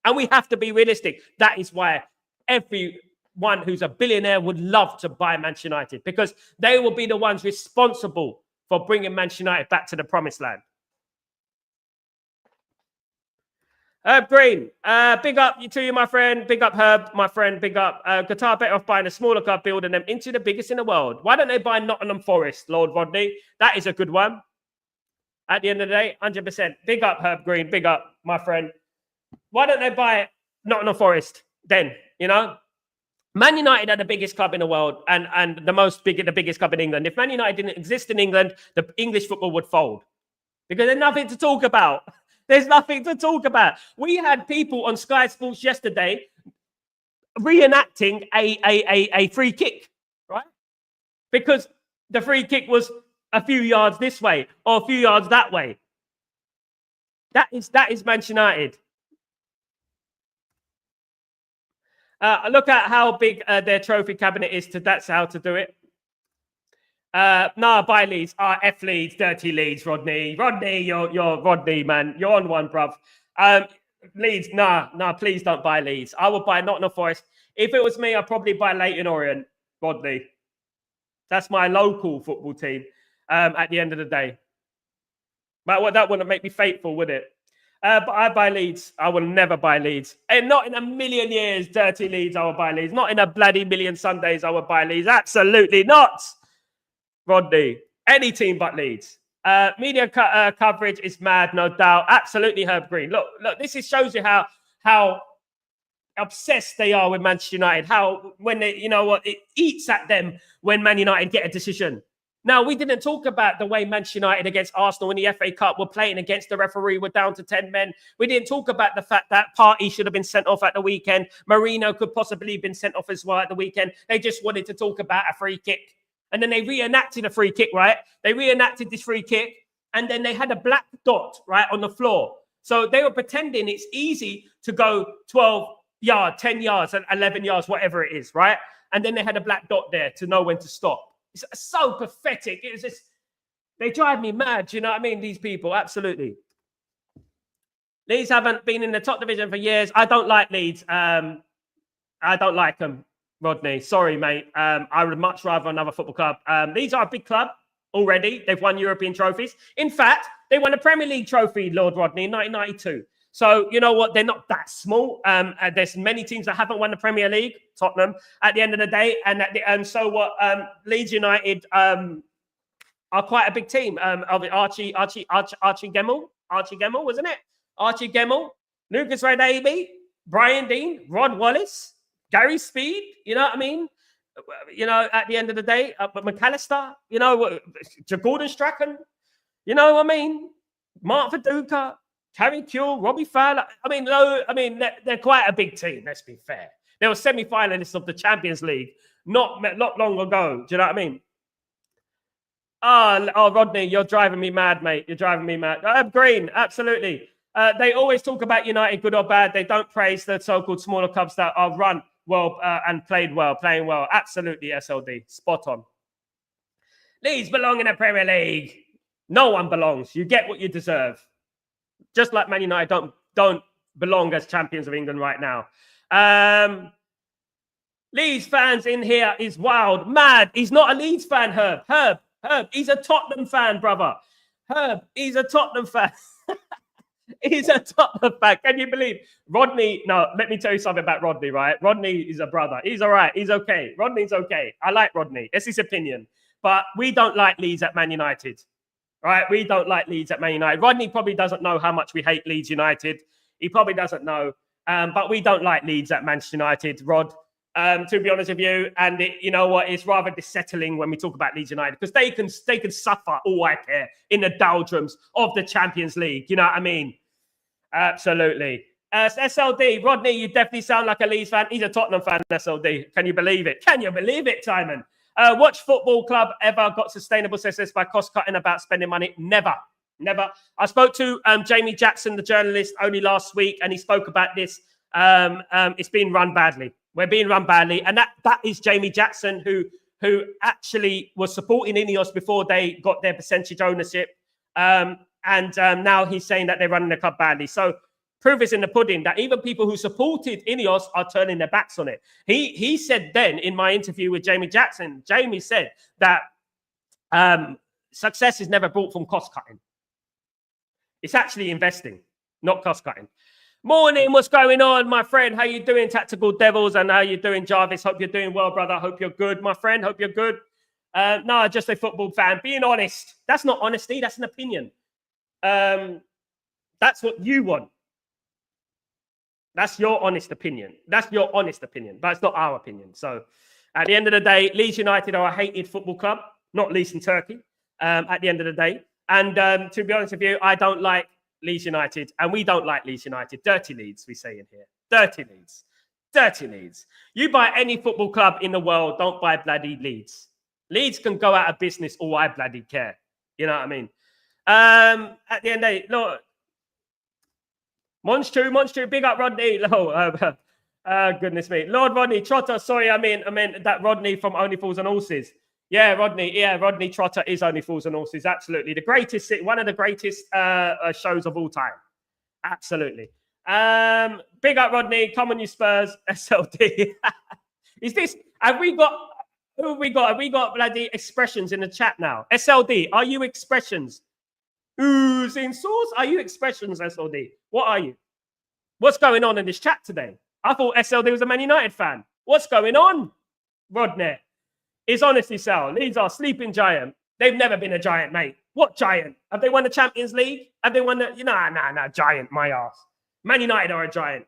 And we have to be realistic. That is why everyone who's a billionaire would love to buy Manchester United, because they will be the ones responsible for bringing Manchester United back to the promised land. Herb Green, big up to you, my friend. Big up, Herb, my friend. Big up. Qatar better off buying a smaller club, building them into the biggest in the world. Why don't they buy Nottingham Forest, Lord Rodney? That is a good one. At the end of the day, 100%. Big up, Herb Green. Big up, my friend. Why don't they buy Nottingham Forest then, you know? Man United are the biggest club in the world and the biggest club in England. If Man United didn't exist in England, the English football would fold because there's nothing to talk about. There's nothing to talk about. We had people on Sky Sports yesterday reenacting a free kick, right? Because the free kick was a few yards this way or a few yards that way. That is Manchester United. Look at how big their trophy cabinet is. That's how to do it. Buy Leeds. F Leeds, dirty Leeds, Rodney. Rodney, you're Rodney, man. You're on one, bruv. Leeds, please don't buy Leeds. I would buy Nottingham Forest. If it was me, I'd probably buy Leyton Orient, Rodney. That's my local football team at the end of the day. But that wouldn't make me faithful, would it? But I buy Leeds. I will never buy Leeds. And not in a million years, dirty Leeds, I will buy Leeds. Not in a bloody million Sundays, I will buy Leeds. Absolutely not. Rodney, any team but Leeds. Media coverage is mad, no doubt. Absolutely, Herb Green. Look, this shows you how obsessed they are with Manchester United. How when they, you know what, it eats at them when Man United get a decision. Now, we didn't talk about the way Manchester United against Arsenal in the FA Cup were playing against the referee, were down to 10 men. We didn't talk about the fact that Partey should have been sent off at the weekend. Marino could possibly have been sent off as well at the weekend. They just wanted to talk about a free kick. And then they reenacted a free kick, right? They reenacted this free kick, and then they had a black dot, right, on the floor. So they were pretending it's easy to go 12 yards, 10 yards, and 11 yards, whatever it is, right? And then they had a black dot there to know when to stop. It's so pathetic. It's just, they drive me mad. You know what I mean? These people, absolutely. Leeds haven't been in the top division for years. I don't like Leeds. I don't like them, Rodney. Sorry, mate. I would much rather another football club. Leeds are a big club already. They've won European trophies. In fact, they won a Premier League trophy, Lord Rodney, in 1992. So, you know what? They're not that small. There's many teams that haven't won the Premier League, Tottenham, at the end of the day. And so what? Leeds United are quite a big team. Archie Gemmell, wasn't it? Archie Gemmell, Lucas Radebe, Brian Dean, Rod Wallace, Gary Speed, you know what I mean? You know, at the end of the day, McAllister, you know, Gordon Strachan, you know what I mean? Mark Viduka, Harry Kuehl, Robbie Fowler. They're quite a big team, let's be fair. They were semi-finalists of the Champions League not long ago. Do you know what I mean? Oh, Rodney, you're driving me mad, mate. You're driving me mad. Green, absolutely. They always talk about United, good or bad. They don't praise the so-called smaller clubs that are run well and playing well. Absolutely, SLD. Spot on. Leeds belong in the Premier League. No one belongs. You get what you deserve. Just like Man United don't belong as champions of England right now. Leeds fans in here is wild, mad. He's not a Leeds fan, Herb. Herb, he's a Tottenham fan, brother. Herb, he's a Tottenham fan. He's a Tottenham fan. Can you believe? Rodney, no, let me tell you something about Rodney, right? Rodney is a brother. He's all right. He's okay. Rodney's okay. I like Rodney. It's his opinion. But we don't like Leeds at Man United. Right? We don't like Leeds at Man United. Rodney probably doesn't know how much we hate Leeds United. He probably doesn't know. But we don't like Leeds at Manchester United, Rod, to be honest with you. And you know what? It's rather dissettling when we talk about Leeds United because they can suffer all I care in the doldrums of the Champions League. You know what I mean? Absolutely. SLD, Rodney, you definitely sound like a Leeds fan. He's a Tottenham fan, SLD. Can you believe it? Can you believe it, Simon? Which football club ever got sustainable success by cost-cutting about spending money? Never. I spoke to Jamie Jackson, the journalist, only last week, and he spoke about this. It's being run badly. We're being run badly. And that is Jamie Jackson, who actually was supporting Ineos before they got their percentage ownership. And now he's saying that they're running the club badly. So proof is in the pudding that even people who supported Ineos are turning their backs on it. He said then in my interview with Jamie Jackson, Jamie said that success is never brought from cost cutting. It's actually investing, not cost cutting. Morning, what's going on, my friend? How you doing, Tactical Devils? And how you doing, Jarvis? Hope you're doing well, brother. Hope you're good, my friend. Hope you're good. No, just a football fan. Being honest. That's not honesty. That's an opinion. That's what you want. That's your honest opinion. That's your honest opinion, but it's not our opinion. So at the end of the day, Leeds United are a hated football club, not least in Turkey, at the end of the day. And to be honest with you, I don't like Leeds United, and we don't like Leeds United. Dirty Leeds, we say in here. Dirty Leeds. Dirty Leeds. You buy any football club in the world, don't buy bloody Leeds. Leeds can go out of business, all I bloody care. You know what I mean? At the end of the day, look, Monstru, big up Rodney. Goodness me. Lord Rodney Trotter, sorry, I meant that Rodney from Only Fools and Horses. Yeah, Rodney Trotter is Only Fools and Horses, absolutely. The greatest, one of the greatest shows of all time. Absolutely. Big up Rodney, come on you Spurs, SLD. Is this, have we got bloody expressions in the chat now? SLD, are you expressions? Oozing sauce? Are you expressions, SLD? What are you? What's going on in this chat today? I thought SLD was a Man United fan. What's going on, Rodney? It's honestly, Sal. Leeds are sleeping giant. They've never been a giant, mate. What giant? Have they won the Champions League? Have they won the... Nah, giant, my ass. Man United are a giant.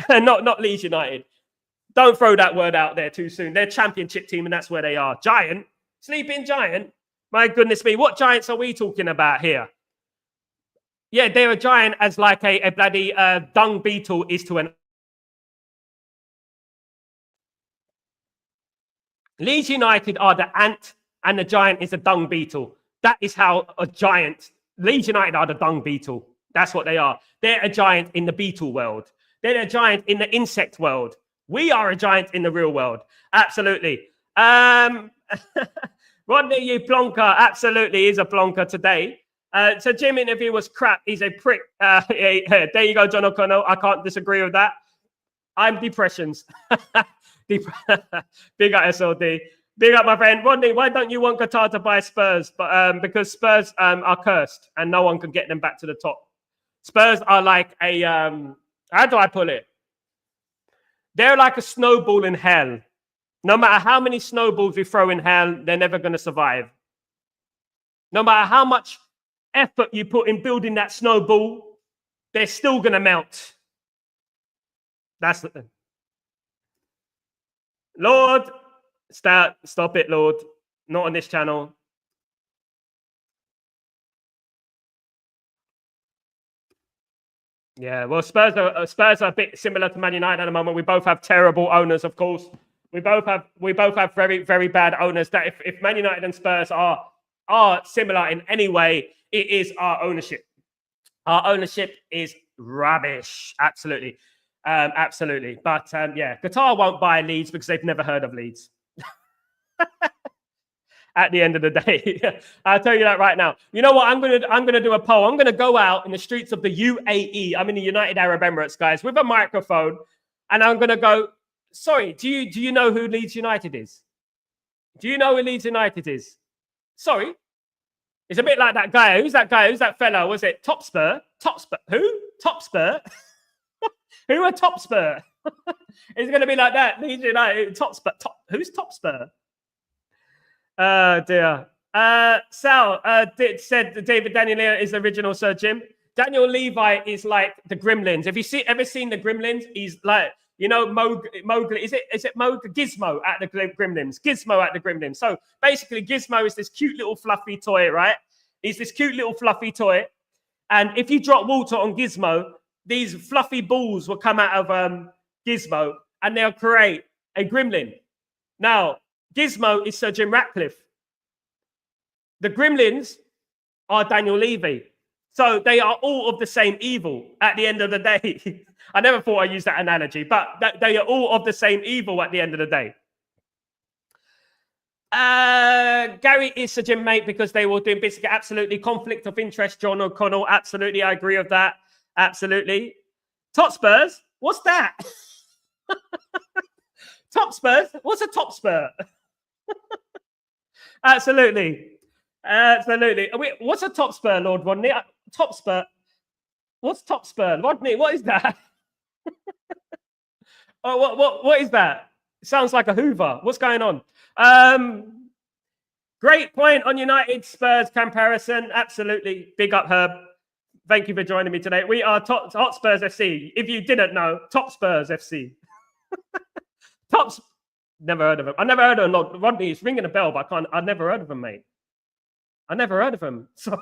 not Leeds United. Don't throw that word out there too soon. They're a championship team, and that's where they are. Giant? Sleeping giant? My goodness me. What giants are we talking about here? Yeah, they're a giant as like a bloody dung beetle is to an... Leeds United are the ant and the giant is a dung beetle. That is how a giant... Leeds United are the dung beetle. That's what they are. They're a giant in the beetle world. They're a giant in the insect world. We are a giant in the real world. Absolutely. Rodney, you plonker. Absolutely is a plonker today. So Jim interview was crap. He's a prick. There you go, John O'Connell. I can't disagree with that. I'm depressions. Big up SLD. Big up, my friend. Rodney, why don't you want Qatar to buy Spurs? But because Spurs are cursed and no one can get them back to the top. Spurs are like a... how do I put it? They're like a snowball in hell. No matter how many snowballs we throw in hell, they're never going to survive. No matter how much effort you put in building that snowball, they're still going to melt. That's the... Lord, stop it, Lord. Not on this channel. Yeah, well, Spurs are a bit similar to Man United at the moment. We both have terrible owners, of course. We both have very, very bad owners. That if Man United and Spurs are similar in any way, it is our ownership. Our ownership is rubbish. Absolutely. Absolutely. But yeah, Qatar won't buy Leeds because they've never heard of Leeds. At the end of the day, I'll tell you that right now. You know what? I'm gonna do a poll. I'm gonna go out in the streets of the UAE. I'm in the United Arab Emirates, guys, with a microphone, and I'm gonna go. Sorry, do you know who Leeds United is? Do you know who Leeds United is? Sorry, it's a bit like that guy. Who's that guy? Who's that fella? Was it Topspur? Topspur? Who? Topspur? Who are Topspur? It's gonna be like that. Leeds United. Topspur. Who's Topspur? Dear. Sal said David Daniel Levi is the original Sir Jim. Daniel Levi is like the Gremlins. Have you ever seen the Gremlins? He's like, you know, Mowgli. Is it Mowgli? Gizmo at the Gremlins. Gizmo at the Gremlins. So basically, Gizmo is this cute little fluffy toy, right? He's this cute little fluffy toy. And if you drop water on Gizmo, these fluffy balls will come out of Gizmo and they'll create a gremlin. Now, Gizmo is Sir Jim Ratcliffe. The gremlins are Daniel Levy. So they are all of the same evil at the end of the day. I never thought I'd use that analogy, but they are all of the same evil at the end of the day. Gary is Sir Jim, mate, because they were doing basically absolutely conflict of interest. John O'Connell, absolutely, I agree with that. Absolutely. Top Spurs, what's that? Top Spurs, what's a top spur? Absolutely. Absolutely. What's a top spur, Lord Rodney? Top spur. What's top spur? Rodney, what is that? Oh, what is that? It sounds like a Hoover. What's going on? Great point on United Spurs comparison. Absolutely. Big up, Herb. Thank you for joining me today. We are Top Spurs FC. If you didn't know, Top Spurs FC. Tops. Never heard of him. I never heard of him. Rodney is ringing a bell, but I've never heard of him, mate. I never heard of him. So,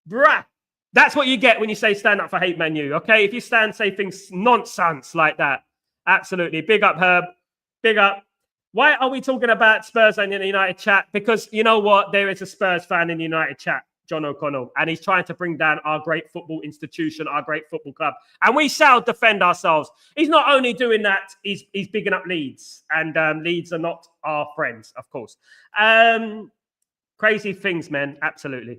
bruh, that's what you get when you say stand up for hate menu. Okay, if you say things nonsense like that, absolutely. Big up, Herb. Big up. Why are we talking about Spurs in the United chat? Because you know what? There is a Spurs fan in the United chat, John O'Connell, and he's trying to bring down our great football institution, our great football club. And we shall defend ourselves. He's not only doing that, he's bigging up Leeds. And Leeds are not our friends, of course. Crazy things, man. Absolutely.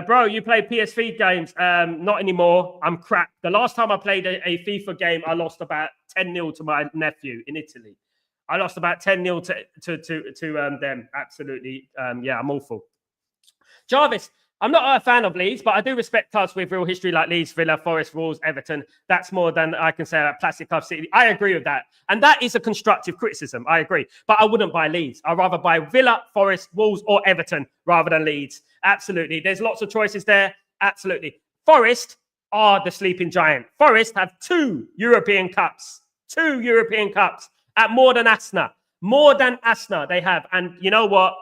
Bro, you play PSV games? Not anymore. I'm crap. The last time I played a FIFA game, I lost about 10-0 to my nephew in Italy. I lost about 10-0 to them. Absolutely. Yeah, I'm awful. Jarvis, I'm not a fan of Leeds, but I do respect clubs with real history like Leeds, Villa, Forest, Wolves, Everton. That's more than I can say about Plastic Club City. I agree with that. And that is a constructive criticism. I agree. But I wouldn't buy Leeds. I'd rather buy Villa, Forest, Wolves, or Everton rather than Leeds. Absolutely. There's lots of choices there. Absolutely. Forest are the sleeping giant. Forest have 2 European Cups. 2 European Cups at more than Asna. More than Asna they have. And you know what?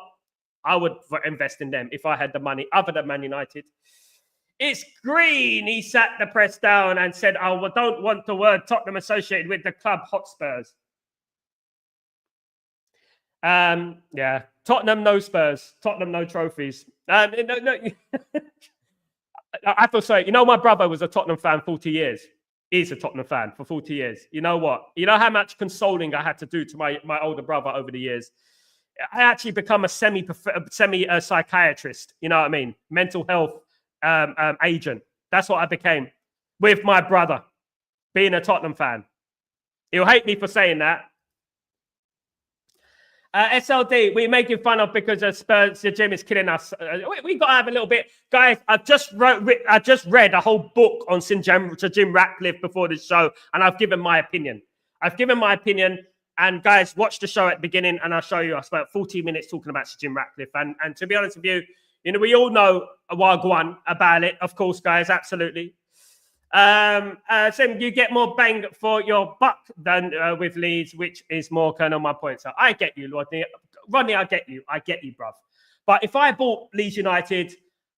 I would invest in them if I had the money, other than Man United. It's green. He sat the press down and said, I don't want the word Tottenham associated with the club Hotspurs. Yeah. Tottenham, no Spurs. Tottenham, no trophies. No. I feel sorry. You know, my brother was a Tottenham fan 40 years. He's a Tottenham fan for 40 years. You know what? You know how much consoling I had to do to my older brother over the years? I actually become a semi psychiatrist. You know what I mean? Mental health agent. That's what I became with my brother, being a Tottenham fan. He'll hate me for saying that. SLD, we're making fun of because Spurs, the gym is killing us. We got to have a little bit. Guys, I just read a whole book on Sir Jim Ratcliffe before this show, and I've given my opinion. And guys, watch the show at the beginning, and I'll show you. I spent 40 minutes talking about Sir Jim Ratcliffe. And to be honest with you, you know, we all know a Wagwan about it, of course, guys, absolutely. So you get more bang for your buck than with Leeds, which is more kind of my point. So I get you, Rodney. Rodney, I get you, bruv. But if I bought Leeds United,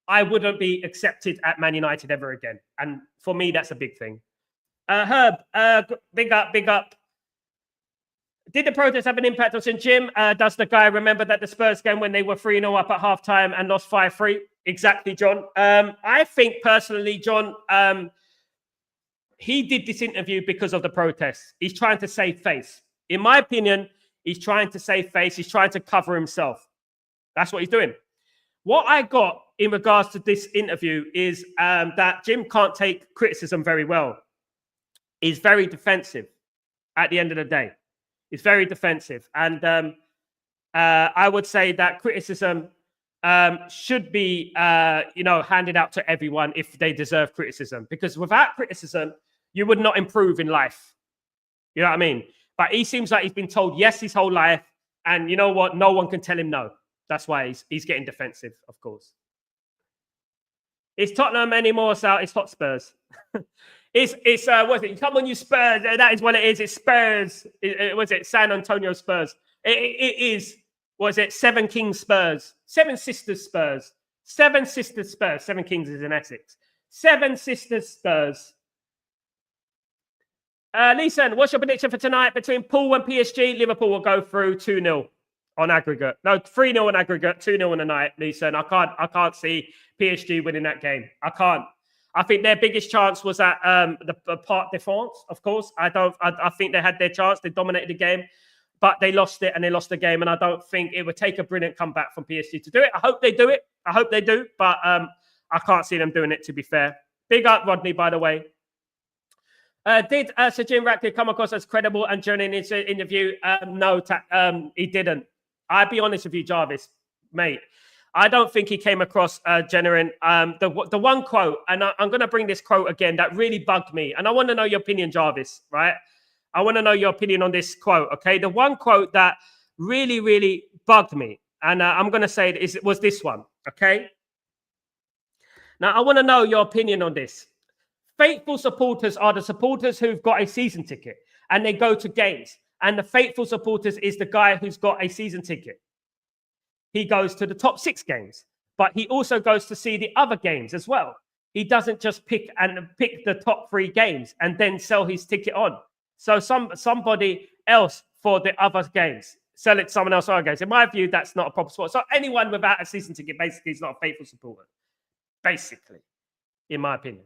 I wouldn't be accepted at Man United ever again. And for me, that's a big thing. Herb, big up. Did the protest have an impact on St. Jim? Does the guy remember that the Spurs game when they were 3-0 up at halftime and lost 5-3? Exactly, John. I think personally, John, he did this interview because of the protests. He's trying to save face. In my opinion, he's trying to save face. He's trying to cover himself. That's what he's doing. What I got in regards to this interview is that Jim can't take criticism very well. He's very defensive at the end of the day. He's very defensive. And I would say that criticism should be, handed out to everyone if they deserve criticism. Because without criticism, you would not improve in life. You know what I mean? But he seems like he's been told yes his whole life. And you know what? No one can tell him no. That's why he's getting defensive, of course. It's Tottenham anymore, Sal. It's Hotspurs. It's what's it? Come on, you Spurs. That is what it is. It's Spurs. Was it San Antonio Spurs? It is. Was it Seven Kings Spurs? Seven Sisters Spurs. Seven Sisters Spurs. Seven Kings is in Essex. Seven Sisters Spurs. Leeson, what's your prediction for tonight between Poole and PSG? Liverpool will go through 2-0 on aggregate. No, 3-0 on aggregate, 2-0 on the night, Leeson. I can't see PSG winning that game. I can't. I think their biggest chance was at the Parc des France, of course. I think they had their chance. They dominated the game. But they lost it and they lost the game. And I don't think it would take a brilliant comeback from PSG to do it. I hope they do it. I hope they do. But I can't see them doing it, to be fair. Big up, Rodney, by the way. Did Sir Jim Ratcliffe come across as credible and genuine in his interview? No, he didn't. I'll be honest with you, Jarvis, mate. I don't think he came across genuine. The one quote, and I'm going to bring this quote again, that really bugged me. And I want to know your opinion, Jarvis, right? I want to know your opinion on this quote, okay? The one quote that really, really bugged me, and I'm going to say it was this one, okay? Now, I want to know your opinion on this. Faithful supporters are the supporters who've got a season ticket, and they go to games. And the faithful supporters is the guy who's got a season ticket. He goes to the top 6 games, but he also goes to see the other games as well. He doesn't just pick the top 3 games and then sell his ticket on. So somebody else for the other games, sell it to someone else for other games. In my view, that's not a proper sport. So anyone without a season ticket basically is not a faithful supporter. Basically, in my opinion.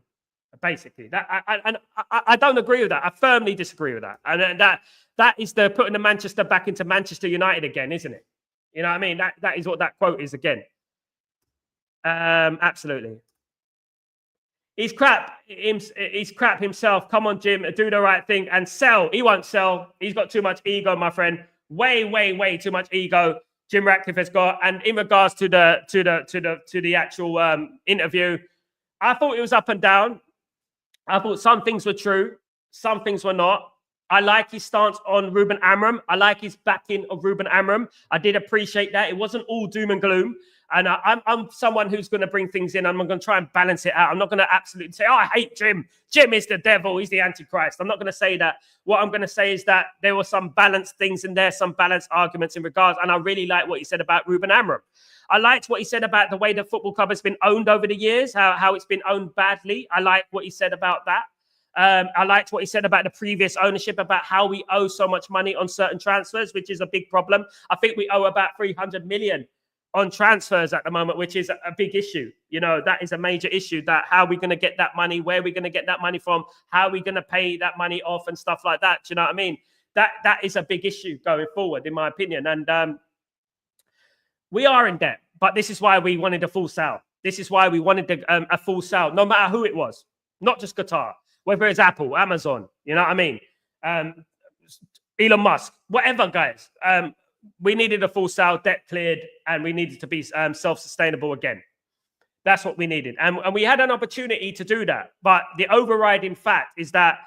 Basically, that I don't agree with that. I firmly disagree with that. And that is the putting the Manchester back into Manchester United again, isn't it? You know what I mean? That is what that quote is again. Absolutely. He's crap. He's crap himself. Come on, Jim, do the right thing and sell. He won't sell. He's got too much ego, my friend. Way too much ego. Jim Ratcliffe has got. And in regards to the actual interview, I thought it was up and down. I thought some things were true, some things were not. I like his stance on Ruben Amorim. I like his backing of Ruben Amorim. I did appreciate that. It wasn't all doom and gloom. And I'm someone who's going to bring things in. I'm going to try and balance it out. I'm not going to absolutely say, oh, I hate Jim. Jim is the devil. He's the Antichrist. I'm not going to say that. What I'm going to say is that there were some balanced things in there, some balanced arguments in regards. And I really like what he said about Ruben Amorim. I liked what he said about the way the football club has been owned over the years, how it's been owned badly. I like what he said about that. I liked what he said about the previous ownership, about how we owe so much money on certain transfers, which is a big problem. I think we owe about 300 million on transfers at the moment, which is a big issue. You know, that is a major issue, that how are we going to get that money, where are we going to get that money from, how are we going to pay that money off and stuff like that. Do you know what I mean? That is a big issue going forward, in my opinion. And we are in debt, but this is why we wanted a full sale. This is why we wanted a full sale, no matter who it was, not just Qatar, whether it's Apple, Amazon, you know what I mean? Elon Musk, whatever, guys. We needed a full sale, debt cleared, and we needed to be self-sustainable again. That's what we needed. And we had an opportunity to do that. But the overriding fact is that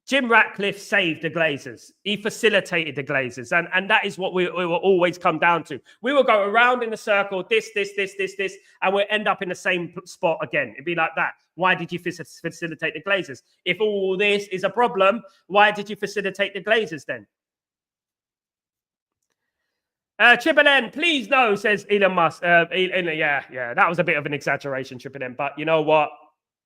Jim Ratcliffe saved the Glazers. He facilitated the Glazers. And that is what we will always come down to. We will go around in a circle, this, and we'll end up in the same spot again. It'd be like that. Why did you facilitate the Glazers? If all this is a problem, why did you facilitate the Glazers then? Triple N, please no, says Elon Musk. Yeah, that was a bit of an exaggeration, Triple N. But you know what?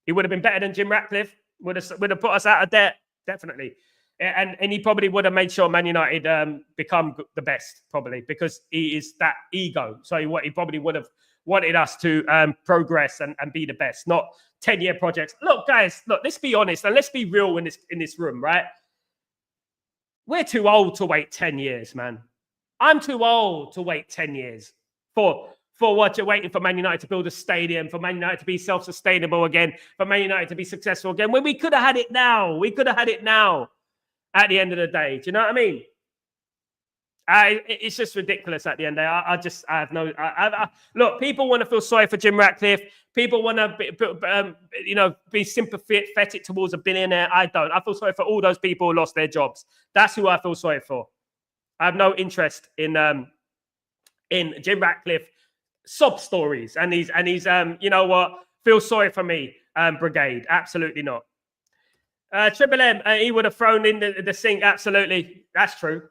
He would have been better than Jim Ratcliffe. Would have put us out of debt, definitely. And he probably would have made sure Man United become the best, probably, because he is that ego. So he probably would have wanted us to progress and be the best, not 10-year projects. Look, guys, let's be honest and let's be real in this room, right? We're too old to wait 10 years, man. I'm too old to wait 10 years for what you're waiting for Man United to build a stadium, for Man United to be self-sustainable again, for Man United to be successful again, when we could have had it now. We could have had it now at the end of the day. Do you know what I mean? It's just ridiculous at the end of the day. I have no... look, people want to feel sorry for Jim Ratcliffe. People want to, be sympathetic towards a billionaire. I don't. I feel sorry for all those people who lost their jobs. That's who I feel sorry for. I have no interest in Jim Ratcliffe sob stories and he's you know what, feel sorry for me brigade. Absolutely not. Triple M, he would have thrown in the sink. Absolutely, that's true.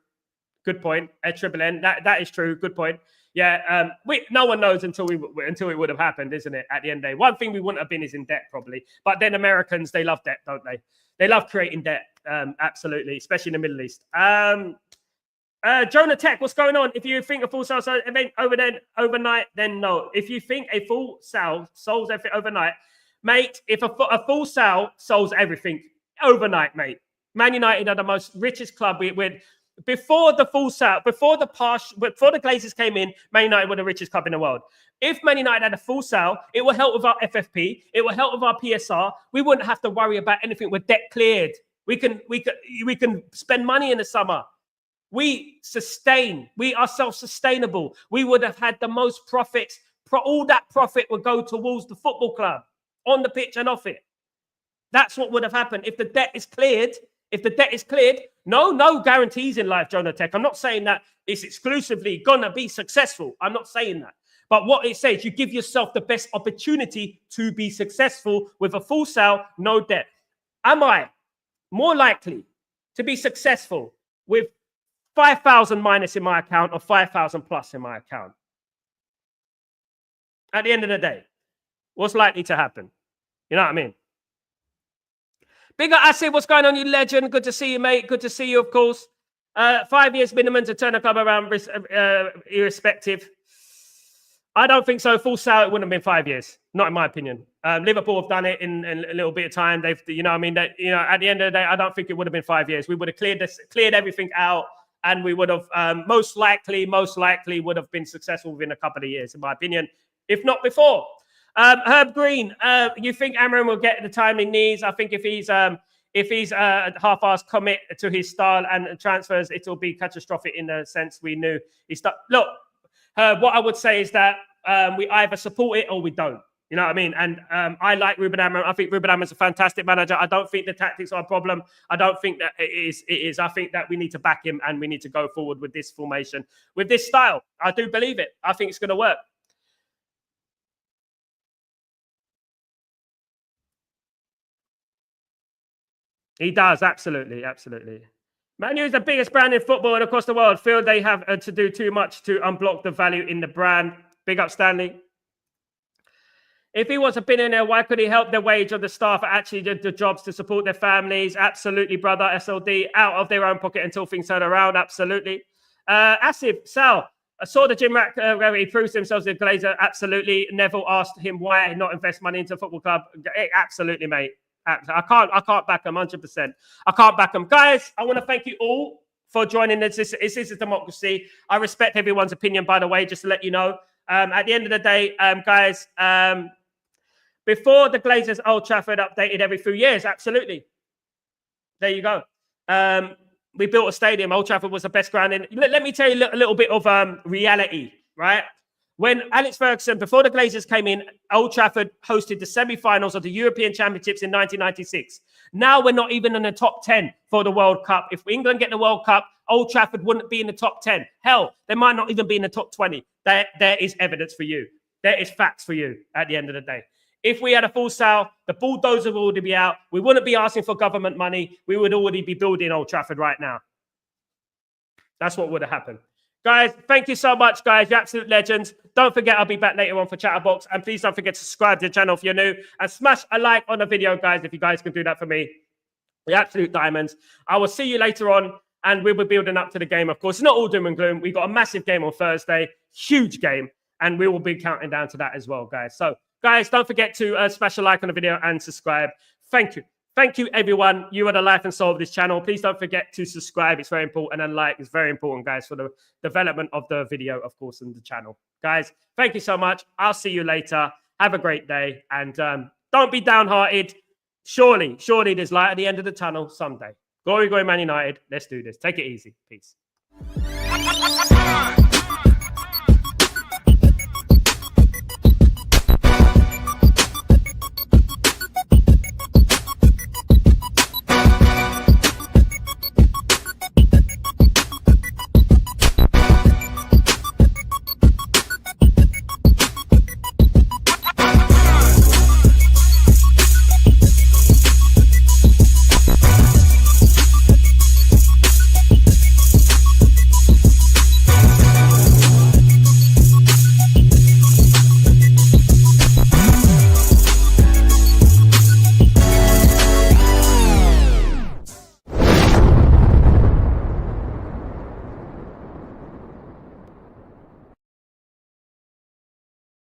Good point. Triple M, that is true. Good point. Yeah, no one knows until it would have happened, isn't it? At the end of the day, one thing we wouldn't have been is in debt probably. But then Americans, they love debt, don't they? They love creating debt. Absolutely, especially in the Middle East. Jonah Tech, what's going on? If you think a full sale event overnight, then no. If you think a full sale solves everything overnight, mate, if a full sale solves everything overnight, mate. Man United are the most richest club. Before the full sale, before the Glazers came in, Man United were the richest club in the world. If Man United had a full sale, it will help with our FFP. It will help with our PSR. We wouldn't have to worry about anything. We're debt cleared. We can spend money in the summer. We are self-sustainable. We would have had the most profits. All that profit would go towards the football club on the pitch and off it. That's what would have happened. If the debt is cleared, no guarantees in life, Jonah Tech. I'm not saying that it's exclusively going to be successful. I'm not saying that. But what it says, you give yourself the best opportunity to be successful with a full sale, no debt. Am I more likely to be successful with 5,000 minus in my account or 5,000 plus in my account? At the end of the day, what's likely to happen? You know what I mean? Bigger Acid, what's going on, you legend? Good to see you, mate. Good to see you, of course. 5 years minimum to turn a club around, irrespective. I don't think so. Full sale, it wouldn't have been 5 years. Not in my opinion. Liverpool have done it in a little bit of time. At the end of the day, I don't think it would have been 5 years. We would have cleared everything out. And we would have most likely would have been successful within a couple of years, in my opinion, if not before. Herb Green, you think Amorim will get the time he needs? I think if he's half-assed commit to his style and transfers, it will be catastrophic in the sense we knew Look, what I would say is that we either support it or we don't. You know what I mean? And I like Ruben Amorim. I think Ruben Amorim is a fantastic manager. I don't think the tactics are a problem. I don't think that it is. I think that we need to back him and we need to go forward with this formation, with this style. I do believe it. I think it's going to work. He does, absolutely. Man U is the biggest brand in football and across the world. Feel they have to do too much to unblock the value in the brand. Big up, Stanley. If he was a billionaire, why could he help the wage of the staff actually did the jobs to support their families? Absolutely, brother. SLD, out of their own pocket until things turn around. Absolutely. Asif, Sal, I saw the gym rat where he proves themselves as a Glazer. Absolutely. Neville asked him why not invest money into a football club. Absolutely, mate. I can't back them 100%. I can't back them. Guys, I want to thank you all for joining this. This is democracy. I respect everyone's opinion, by the way, just to let you know. At the end of the day, guys, before the Glazers, Old Trafford updated every few years. Absolutely. There you go. We built a stadium. Old Trafford was the best ground in. Let me tell you a little bit of reality, right? When Alex Ferguson, before the Glazers came in, Old Trafford hosted the semi-finals of the European Championships in 1996. Now we're not even in the top 10 for the World Cup. If England get the World Cup, Old Trafford wouldn't be in the top 10. Hell, they might not even be in the top 20. There is evidence for you. There is facts for you at the end of the day. If we had a full sale, the bulldozer would already be out. We wouldn't be asking for government money. We would already be building Old Trafford right now. That's what would have happened. Guys, thank you so much, guys. You're absolute legends. Don't forget, I'll be back later on for Chatterbox. And please don't forget to subscribe to the channel if you're new. And smash a like on the video, guys, if you guys can do that for me. The absolute diamonds. I will see you later on. And we'll be building up to the game, of course. It's not all doom and gloom. We've got a massive game on Thursday. Huge game. And we will be counting down to that as well, guys. So, guys, don't forget to smash a like on the video and subscribe. Thank you. Thank you, everyone. You are the life and soul of this channel. Please don't forget to subscribe. It's very important. And like, it's very important, guys, for the development of the video, of course, and the channel. Guys, thank you so much. I'll see you later. Have a great day. And don't be downhearted. Surely there's light at the end of the tunnel someday. Glory, Man United. Let's do this. Take it easy. Peace.